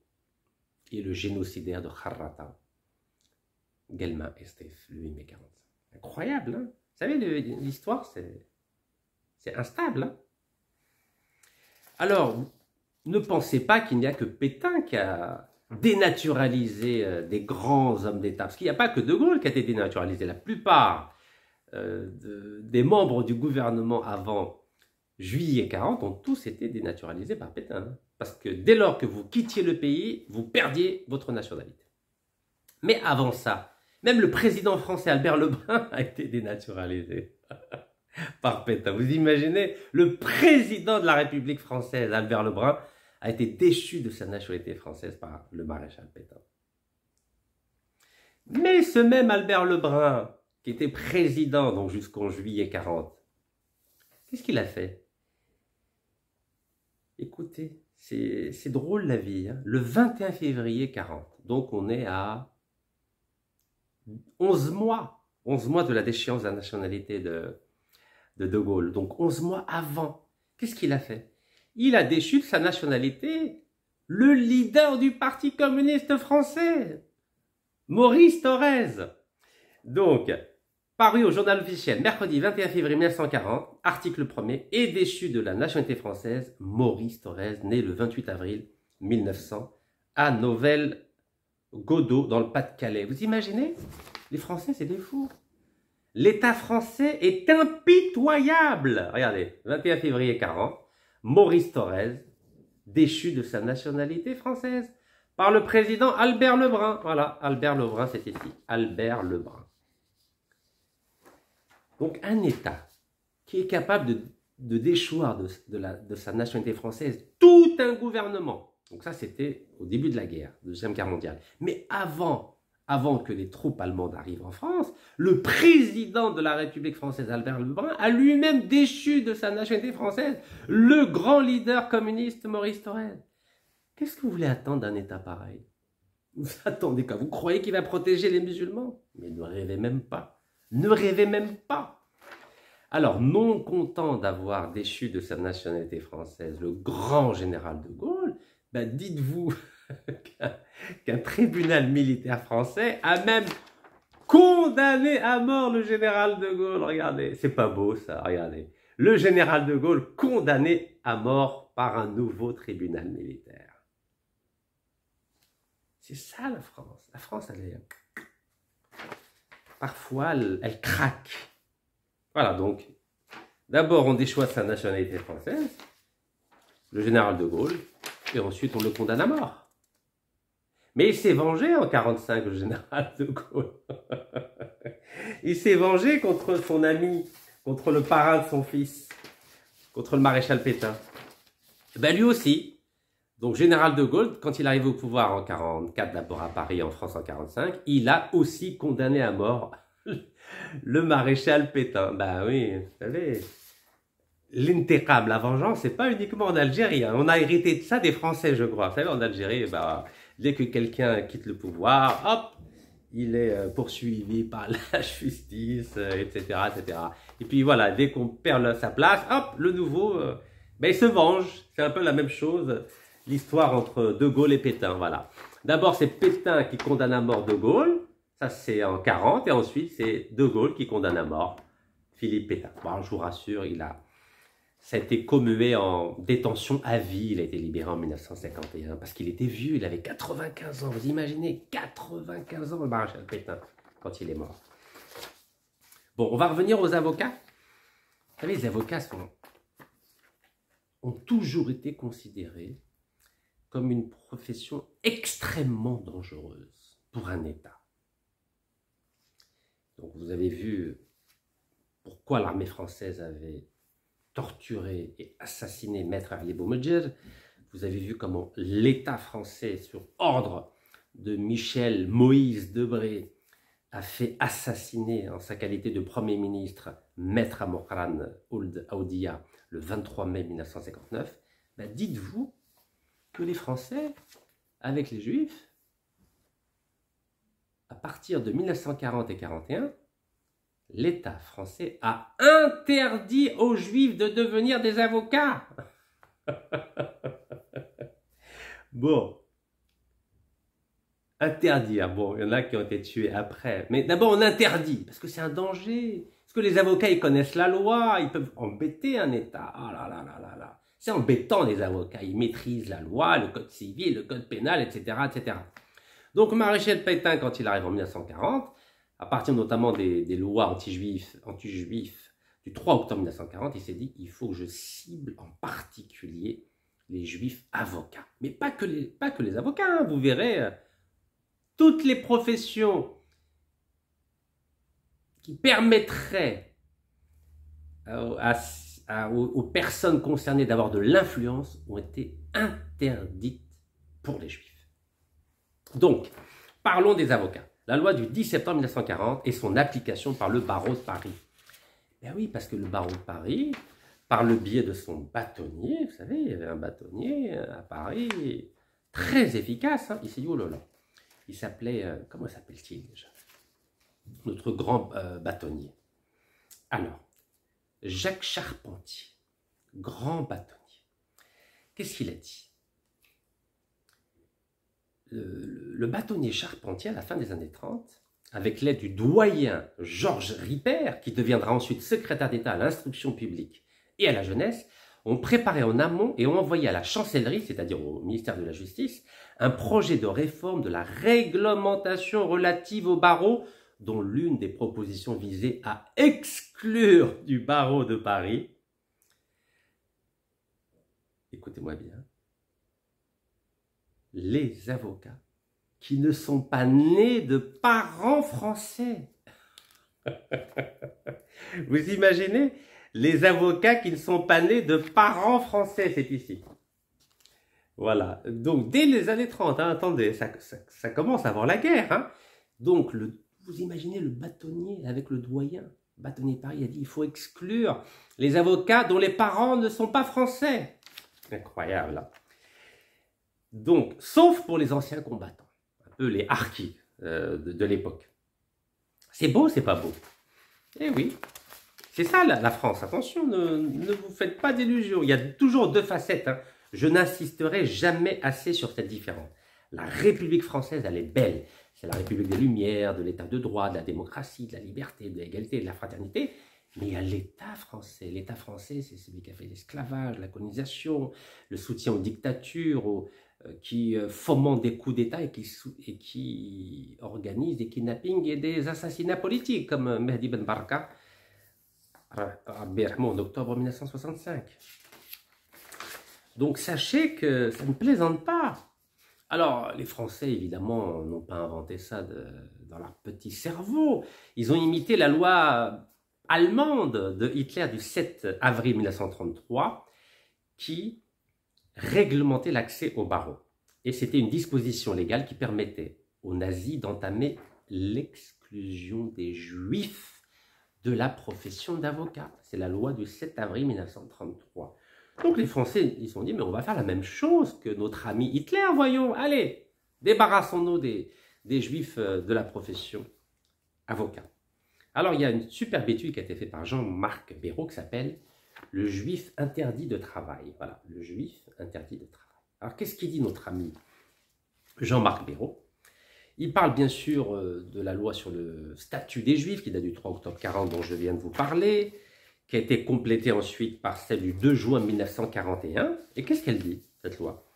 Speaker 1: et le génocidaire de Kharrata, Guelma Estef, le 8 mai 45. Incroyable, hein? Vous savez, l'histoire, c'est instable. Hein? Alors, ne pensez pas qu'il n'y a que Pétain qui a dénaturalisé des grands hommes d'État. Parce qu'il n'y a pas que De Gaulle qui a été dénaturalisé. La plupart des membres du gouvernement avant juillet 40 ont tous été dénaturalisés par Pétain. Hein? Parce que dès lors que vous quittiez le pays, vous perdiez votre nationalité. Mais avant ça, même le président français Albert Lebrun a été dénaturalisé par Pétain. Vous imaginez, le président de la République française, Albert Lebrun, a été déchu de sa nationalité française par le maréchal Pétain. Mais ce même Albert Lebrun, qui était président donc jusqu'en juillet 40, qu'est-ce qu'il a fait? Écoutez, c'est drôle la vie. Hein? Le 21 février 40, donc on est à 11 mois de la déchéance de la nationalité de Gaulle. Donc 11 mois avant, qu'est-ce qu'il a fait? Il a déchu de sa nationalité le leader du Parti communiste français, Maurice Thorez. Donc, paru au journal officiel, mercredi 21 février 1940, article 1er, est déchu de la nationalité française Maurice Thorez, né le 28 avril 1900 à Novelle-Godeau, dans le Pas-de-Calais. Vous imaginez? Les Français, c'est des fous. L'État français est impitoyable. Regardez, 21 février 40, Maurice Thorez, déchu de sa nationalité française par le président Albert Lebrun. Voilà, Albert Lebrun, c'est ici, Albert Lebrun. Donc un État qui est capable de déchoir de sa nationalité française tout un gouvernement. Donc ça, c'était au début de la guerre, Deuxième Guerre mondiale. Mais avant que les troupes allemandes arrivent en France, le président de la République française, Albert Lebrun, a lui-même déchu de sa nationalité française le grand leader communiste Maurice Thorez. Qu'est-ce que vous voulez attendre d'un État pareil? Vous attendez quoi? Vous croyez qu'il va protéger les musulmans? Mais ne rêvez même pas. Ne rêvez même pas. Alors, non content d'avoir déchu de sa nationalité française le grand général de Gaulle, ben dites-vous qu'un tribunal militaire français a même condamné à mort le général de Gaulle. Regardez, c'est pas beau ça, regardez. Le général de Gaulle condamné à mort par un nouveau tribunal militaire. C'est ça la France. La France, elle est... Parfois, elle craque. Voilà, donc, d'abord on déchoit sa nationalité française, le général de Gaulle, et ensuite on le condamne à mort. Mais il s'est vengé en 1945, le général de Gaulle. Il s'est vengé contre son ami, contre le parrain de son fils, contre le maréchal Pétain. Ben lui aussi. Donc général de Gaulle, quand il arrive au pouvoir en 1944, d'abord à Paris, en France en 1945, il a aussi condamné à mort Le maréchal Pétain. Ben oui, vous savez, l'intégrable, la vengeance, c'est pas uniquement en Algérie. Hein. On a hérité de ça des Français, je crois. Vous savez, en Algérie, bah, dès que quelqu'un quitte le pouvoir, hop, il est poursuivi par la justice, etc., etc. Et puis voilà, dès qu'on perd sa place, hop, le nouveau, ben, il se venge. C'est un peu la même chose, l'histoire entre De Gaulle et Pétain, voilà. D'abord, c'est Pétain qui condamne à mort De Gaulle, ça c'est en 40, et ensuite c'est De Gaulle qui condamne à mort Philippe Pétain. Bon, je vous rassure, ça a été commué en détention à vie. Il a été libéré en 1951 parce qu'il était vieux, il avait 95 ans. Vous imaginez, 95 ans le maréchal Pétain quand il est mort. Bon, on va revenir aux avocats. Vous savez, les avocats ont toujours été considérés comme une profession extrêmement dangereuse pour un État. Donc vous avez vu pourquoi l'armée française avait torturé et assassiné Maître Ali Boumediene. Vous avez vu comment l'État français, sur ordre de Michel Moïse Debré, a fait assassiner en sa qualité de Premier ministre Maître Amokran Ould Aoudia le 23 mai 1959. Ben dites-vous que les Français, avec les Juifs, à partir de 1940 et 41, l'État français a interdit aux Juifs de devenir des avocats. Bon, interdire, bon, il y en a qui ont été tués après, mais d'abord on interdit, parce que c'est un danger, parce que les avocats, ils connaissent la loi, ils peuvent embêter un État, ah là là là là là, c'est embêtant les avocats, ils maîtrisent la loi, le code civil, le code pénal, etc., etc. Donc Maréchal Pétain, quand il arrive en 1940, à partir notamment des lois anti-juifs du 3 octobre 1940, il s'est dit qu'il faut que je cible en particulier les juifs avocats. Mais pas que les avocats, hein, vous verrez, toutes les professions qui permettraient aux personnes concernées d'avoir de l'influence ont été interdites pour les juifs. Donc, parlons des avocats. La loi du 10 septembre 1940 et son application par le barreau de Paris. Ben oui, parce que le barreau de Paris, par le biais de son bâtonnier, vous savez, il y avait un bâtonnier à Paris, très efficace, hein. Il s'est dit, oh là là, il s'appelait, comment s'appelle-t-il déjà? Notre grand bâtonnier. Alors, Jacques Charpentier, grand bâtonnier. Qu'est-ce qu'il a dit? Le bâtonnier Charpentier, à la fin des années 30, avec l'aide du doyen Georges Ripert, qui deviendra ensuite secrétaire d'État à l'instruction publique et à la jeunesse, ont préparé en amont et ont envoyé à la chancellerie, c'est-à-dire au ministère de la Justice, un projet de réforme de la réglementation relative au barreau, dont l'une des propositions visait à exclure du barreau de Paris, écoutez-moi bien, les avocats qui ne sont pas nés de parents français. Vous imaginez? Les avocats qui ne sont pas nés de parents français, c'est ici. Voilà. Donc, dès les années 30, hein, attendez, ça commence avant la guerre. Hein. Donc, vous imaginez le bâtonnier avec le doyen. Le bâtonnier de Paris a dit, il faut exclure les avocats dont les parents ne sont pas français. Incroyable, là. Donc, sauf pour les anciens combattants, un peu les harkis de l'époque. C'est beau, c'est pas beau? Eh oui, c'est ça la France. Attention, ne vous faites pas d'illusions. Il y a toujours deux facettes. Hein. Je n'insisterai jamais assez sur cette différence. La République française, elle est belle. C'est la République des Lumières, de l'État de droit, de la démocratie, de la liberté, de l'égalité, de la fraternité. Mais il y a l'État français. L'État français, c'est celui qui a fait l'esclavage, la colonisation, le soutien aux dictatures, qui fomente des coups d'État et qui organise des kidnappings et des assassinats politiques, comme Mehdi Ben Barka, en octobre 1965. Donc sachez que ça ne plaisante pas. Alors, les Français, évidemment, n'ont pas inventé ça dans leur petit cerveau. Ils ont imité la loi allemande de Hitler du 7 avril 1933 qui réglementait l'accès au barreau. Et c'était une disposition légale qui permettait aux nazis d'entamer l'exclusion d'exclusion des Juifs de la profession d'avocat. C'est la loi du 7 avril 1933. Donc les Français, ils se sont dit, mais on va faire la même chose que notre ami Hitler, voyons. Allez, débarrassons-nous des Juifs de la profession avocat. Alors il y a une superbe étude qui a été faite par Jean-Marc Béraud qui s'appelle « Le Juif interdit de travail ». Voilà, le Juif interdit de travail. Alors qu'est-ce qu'il dit notre ami Jean-Marc Béraud? Il parle bien sûr de la loi sur le statut des Juifs qui date du 3 octobre 40 dont je viens de vous parler, qui a été complétée ensuite par celle du 2 juin 1941. Et qu'est-ce qu'elle dit, cette loi?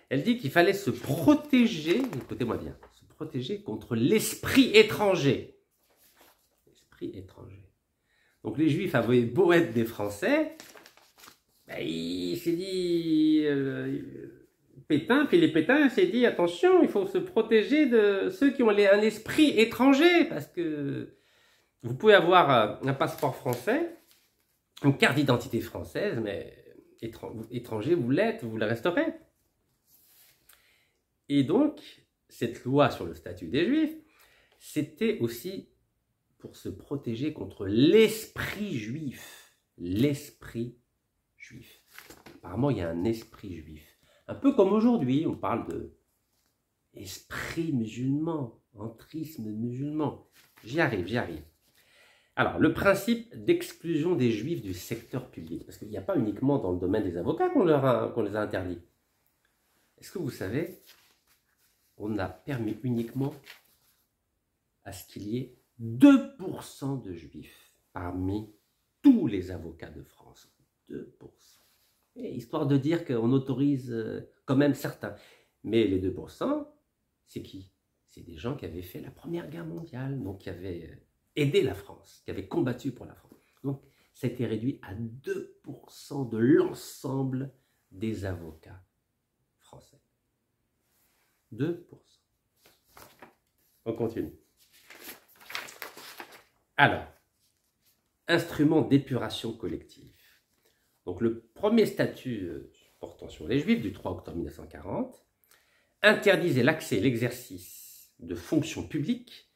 Speaker 1: Elle dit qu'il fallait se protéger, écoutez-moi bien, se protéger contre l'esprit étranger. L'esprit étranger. Donc les Juifs avaient beau être des Français, ben, il s'est dit... Pétain, Philippe Pétain s'est dit, attention, il faut se protéger de ceux qui ont un esprit étranger, parce que vous pouvez avoir un passeport français, une carte d'identité française, mais étranger, vous l'êtes, vous le resterez. Et donc, cette loi sur le statut des Juifs, c'était aussi pour se protéger contre l'esprit juif. L'esprit juif. Apparemment, il y a un esprit juif. Un peu comme aujourd'hui, on parle de esprit musulman, entrisme musulman. J'y arrive, j'y arrive. Alors, le principe d'exclusion des Juifs du secteur public, parce qu'il n'y a pas uniquement dans le domaine des avocats qu'on les a interdits. Est-ce que vous savez, on a permis uniquement à ce qu'il y ait 2% de Juifs parmi tous les avocats de France. 2%. Et histoire de dire qu'on autorise quand même certains. Mais les 2%, c'est qui? C'est des gens qui avaient fait la Première Guerre mondiale, donc qui avaient aidé la France, qui avaient combattu pour la France. Donc, ça a été réduit à 2% de l'ensemble des avocats français. 2%. On continue. Alors, instrument d'épuration collective. Donc le premier statut portant sur les Juifs du 3 octobre 1940 interdisait l'accès et l'exercice de fonctions publiques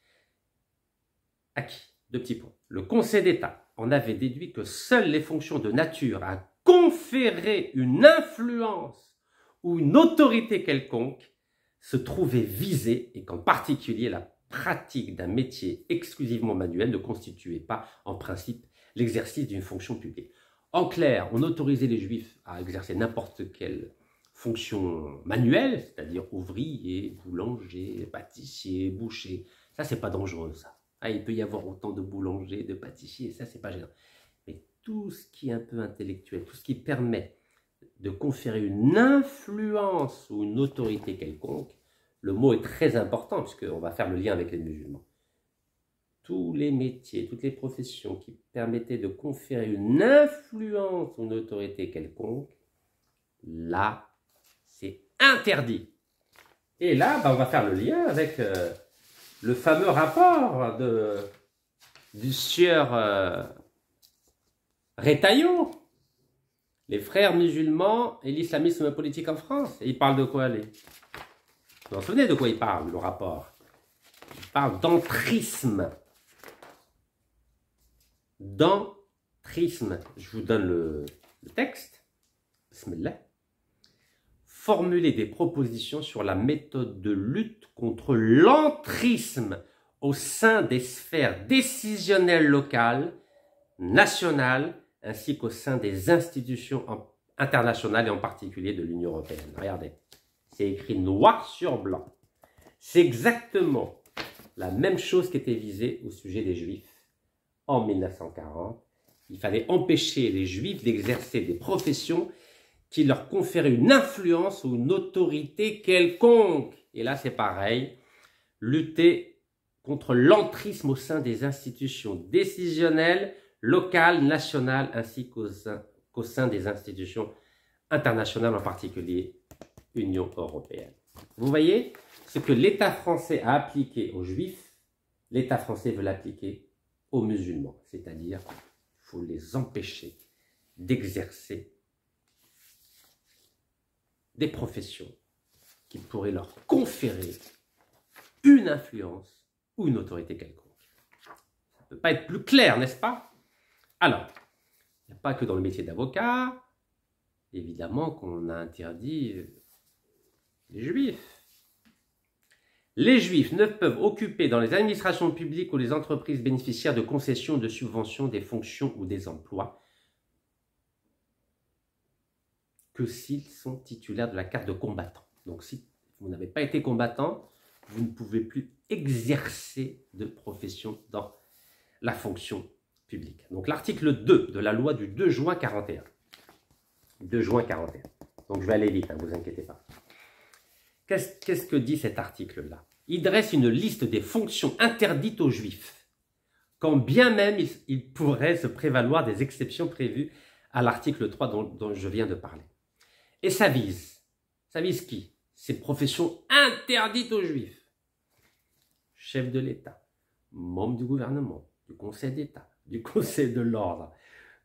Speaker 1: à qui? Deux petits points. Le Conseil d'État en avait déduit que seules les fonctions de nature à conférer une influence ou une autorité quelconque se trouvaient visées et qu'en particulier la pratique d'un métier exclusivement manuel ne constituait pas en principe l'exercice d'une fonction publique. En clair, on autorisait les Juifs à exercer n'importe quelle fonction manuelle, c'est-à-dire ouvrier, boulanger, pâtissier, boucher. Ça, c'est pas dangereux, ça. Ah, il peut y avoir autant de boulangers, de pâtissiers, ça, c'est pas gênant. Mais tout ce qui est un peu intellectuel, tout ce qui permet de conférer une influence ou une autorité quelconque, le mot est très important, puisqu'on va faire le lien avec les musulmans. Tous les métiers, toutes les professions qui permettaient de conférer une influence ou une autorité quelconque, là, c'est interdit. Et là, on va faire le lien avec le fameux rapport du sieur Retailleau, les frères musulmans et l'islamisme politique en France. Et il parle de quoi, les... Vous vous souvenez de quoi il parle, le rapport? Il parle d'entrisme. D'entrisme. Je vous donne le texte. Bismillah. Formuler des propositions sur la méthode de lutte contre l'entrisme au sein des sphères décisionnelles locales, nationales, ainsi qu'au sein des institutions internationales et en particulier de l'Union européenne. Regardez, c'est écrit noir sur blanc. C'est exactement la même chose qui était visée au sujet des Juifs. En 1940, il fallait empêcher les Juifs d'exercer des professions qui leur conféraient une influence ou une autorité quelconque. Et là, c'est pareil, lutter contre l'entrisme au sein des institutions décisionnelles, locales, nationales, ainsi qu'au sein des institutions internationales, en particulier Union européenne. Vous voyez, ce que l'État français a appliqué aux Juifs, l'État français veut l'appliquer aux musulmans, c'est-à-dire qu'il faut les empêcher d'exercer des professions qui pourraient leur conférer une influence ou une autorité quelconque. ne peut pas être plus clair, n'est-ce pas? Alors, il n'y a pas que dans le métier d'avocat, évidemment qu'on a interdit les juifs. Les juifs ne peuvent occuper dans les administrations publiques ou les entreprises bénéficiaires de concessions ou de subventions des fonctions ou des emplois que s'ils sont titulaires de la carte de combattant. Donc si vous n'avez pas été combattant, vous ne pouvez plus exercer de profession dans la fonction publique. Donc l'article 2 de la loi du 2 juin 41. 2 juin 41. Donc je vais aller vite, ne vous inquiétez pas. Qu'est-ce que dit cet article-là? Il dresse une liste des fonctions interdites aux juifs, quand bien même il pourrait se prévaloir des exceptions prévues à l'article 3 dont je viens de parler. Et ça vise qui? Ces professions interdites aux juifs. Chef de l'État, membre du gouvernement, du Conseil d'État, du Conseil de l'Ordre,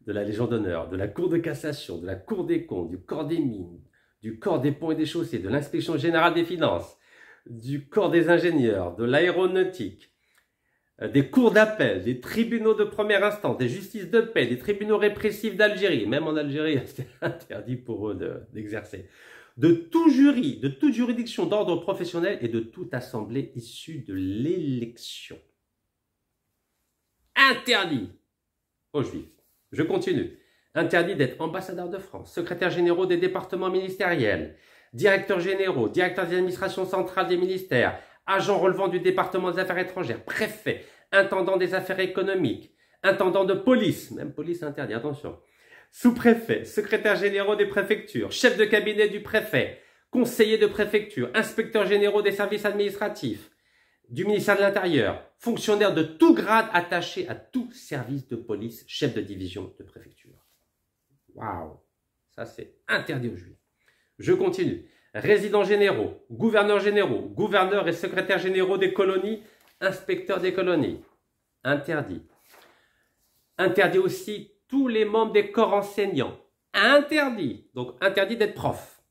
Speaker 1: de la Légion d'honneur, de la Cour de cassation, de la Cour des comptes, du Corps des mines, du Corps des ponts et des chaussées, de l'Inspection générale des finances, du Corps des ingénieurs, de l'aéronautique, des cours d'appel, des tribunaux de première instance, des justices de paix, des tribunaux répressifs d'Algérie, même en Algérie, c'était interdit pour eux d'exercer, de tout jury, de toute juridiction d'ordre professionnel et de toute assemblée issue de l'élection. Interdit aux juifs. Je continue. Interdit d'être ambassadeur de France, secrétaire généraux des départements ministériels, directeurs généraux, directeurs des administrations centrales des ministères, agents relevant du département des affaires étrangères, préfet, intendant des affaires économiques, intendant de police, même police interdit, attention, sous-préfet, secrétaire généraux des préfectures, chef de cabinet du préfet, conseiller de préfecture, inspecteurs généraux des services administratifs, du ministère de l'Intérieur, fonctionnaire de tout grade attaché à tout service de police, chef de division de préfecture. Waouh, ça c'est interdit aux juifs. Je continue. Résidents généraux, gouverneurs et secrétaires généraux des colonies, inspecteurs des colonies. Interdit. Interdit aussi tous les membres des corps enseignants. Interdit. Donc interdit d'être prof.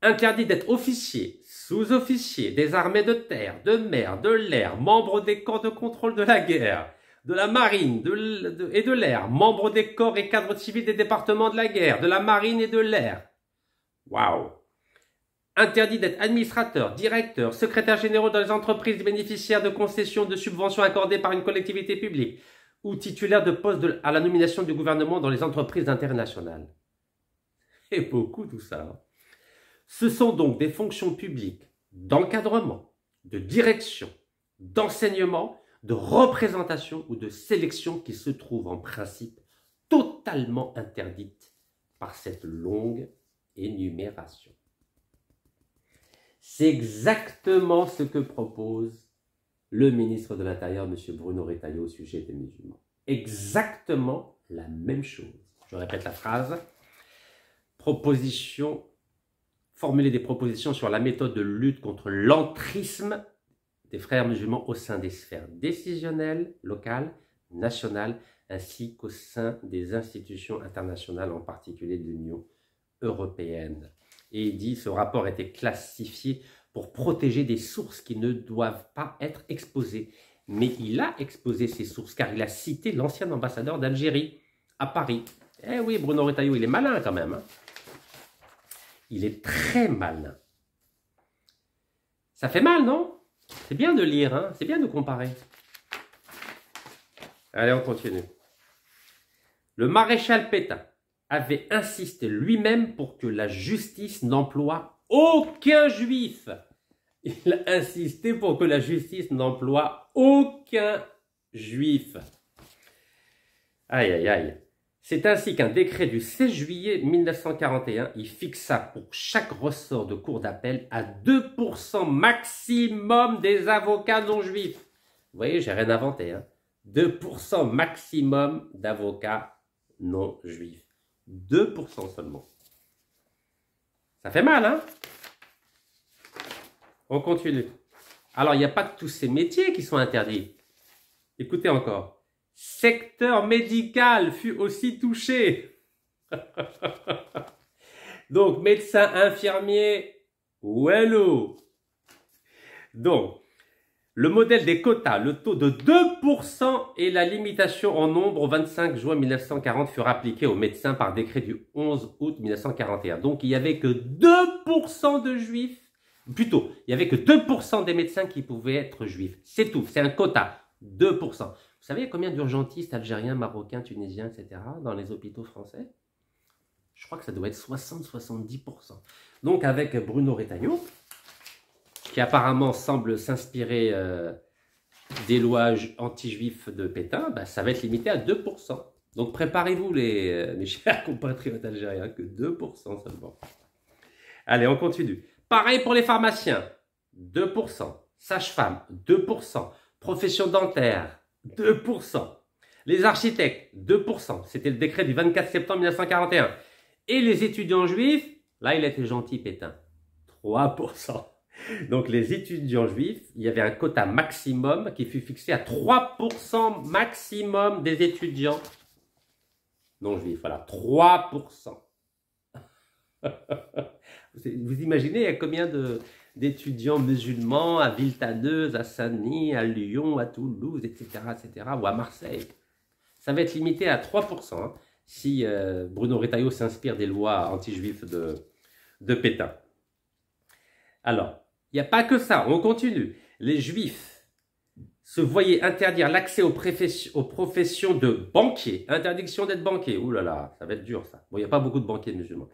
Speaker 1: Interdit d'être officier, sous-officier des armées de terre, de mer, de l'air, membre des corps de contrôle de la guerre, de la marine et de l'air, membre des corps et cadres civils des départements de la guerre, de la marine et de l'air. Waouh! Interdit d'être administrateur, directeur, secrétaire général dans les entreprises bénéficiaires de concessions de subventions accordées par une collectivité publique ou titulaire de poste à la nomination du gouvernement dans les entreprises d'intérêt national. Et beaucoup tout ça. Hein. Ce sont donc des fonctions publiques d'encadrement, de direction, d'enseignement, de représentation ou de sélection qui se trouvent en principe totalement interdites par cette longue énumération. C'est exactement ce que propose le ministre de l'Intérieur, M. Bruno Retailleau, au sujet des musulmans. Exactement la même chose. Je répète la phrase. Formuler des propositions sur la méthode de lutte contre l'entrisme des frères musulmans au sein des sphères décisionnelles, locales, nationales, ainsi qu'au sein des institutions internationales, en particulier de l'Union européenne. Et il dit, ce rapport a été classifié pour protéger des sources qui ne doivent pas être exposées. Mais il a exposé ces sources, car il a cité l'ancien ambassadeur d'Algérie à Paris. Eh oui, Bruno Retailleau, il est malin quand même. Hein. Il est très malin. Ça fait mal, non? C'est bien de lire, hein? C'est bien de comparer. Allez, on continue. Le maréchal Pétain avait insisté lui-même pour que la justice n'emploie aucun juif. Il a insisté pour que la justice n'emploie aucun juif. Aïe, aïe, aïe. C'est ainsi qu'un décret du 16 juillet 1941, il fixa pour chaque ressort de cour d'appel à 2% maximum des avocats non juifs. Vous voyez, j'ai rien inventé. Hein? 2% maximum d'avocats non juifs. 2% seulement. Ça fait mal, hein? On continue. Alors, il n'y a pas que tous ces métiers qui sont interdits. Écoutez encore. Secteur médical fut aussi touché. Donc, médecin, infirmier, wello. Donc, Le modèle des quotas, le taux de 2% et la limitation en nombre au 25 juin 1940 furent appliqués aux médecins par décret du 11 août 1941. Donc il n'y avait que 2% de juifs, plutôt, il n'y avait que 2% des médecins qui pouvaient être juifs. C'est tout, c'est un quota, 2%. Vous savez combien d'urgentistes algériens, marocains, tunisiens, etc. dans les hôpitaux français? Je crois que ça doit être 60-70%. Donc avec Bruno Retailleau, qui apparemment semble s'inspirer des lois anti-juifs de Pétain, bah, ça va être limité à 2%. Donc préparez-vous mes chers compatriotes algériens, que 2% seulement. Allez, on continue. Pareil pour les pharmaciens, 2%. Sages-femmes, 2%. Profession dentaire, 2%. Les architectes, 2%. C'était le décret du 24 septembre 1941. Et les étudiants juifs, là il était gentil Pétain, 3%. Donc les étudiants juifs, il y avait un quota maximum qui fut fixé à 3% maximum des étudiants non juifs. Voilà, 3%. Vous imaginez, il y a combien d'étudiants musulmans à Villetaneuse, à Saint-Denis, à Lyon, à Toulouse, etc., ou à Marseille. Ça va être limité à 3%, hein, si Bruno Retailleau s'inspire des lois anti-juifs de Pétain. Alors, il n'y a pas que ça, on continue. Les juifs se voyaient interdire l'accès aux professions de banquier. Interdiction d'être banquier. Ouh là là, ça va être dur ça. Bon, il n'y a pas beaucoup de banquiers musulmans.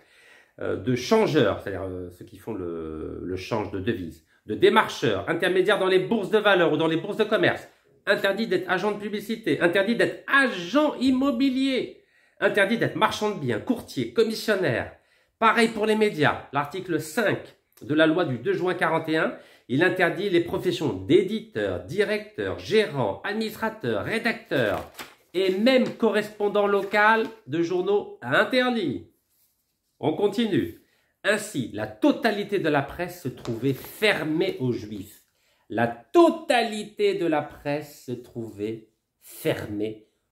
Speaker 1: De changeurs, c'est-à-dire ceux qui font le change de devises. De démarcheurs, intermédiaires dans les bourses de valeur ou dans les bourses de commerce. Interdit d'être agent de publicité. Interdit d'être agent immobilier. Interdit d'être marchand de biens, courtier, commissionnaire. Pareil pour les médias. L'article 5 de la loi du 2 juin 41, il interdit les professions d'éditeur, directeur, gérant, administrateur, rédacteur et même correspondant local de journaux interdits. On continue. Ainsi, la totalité de la presse se trouvait fermée aux Juifs. La totalité de la presse se trouvait fermée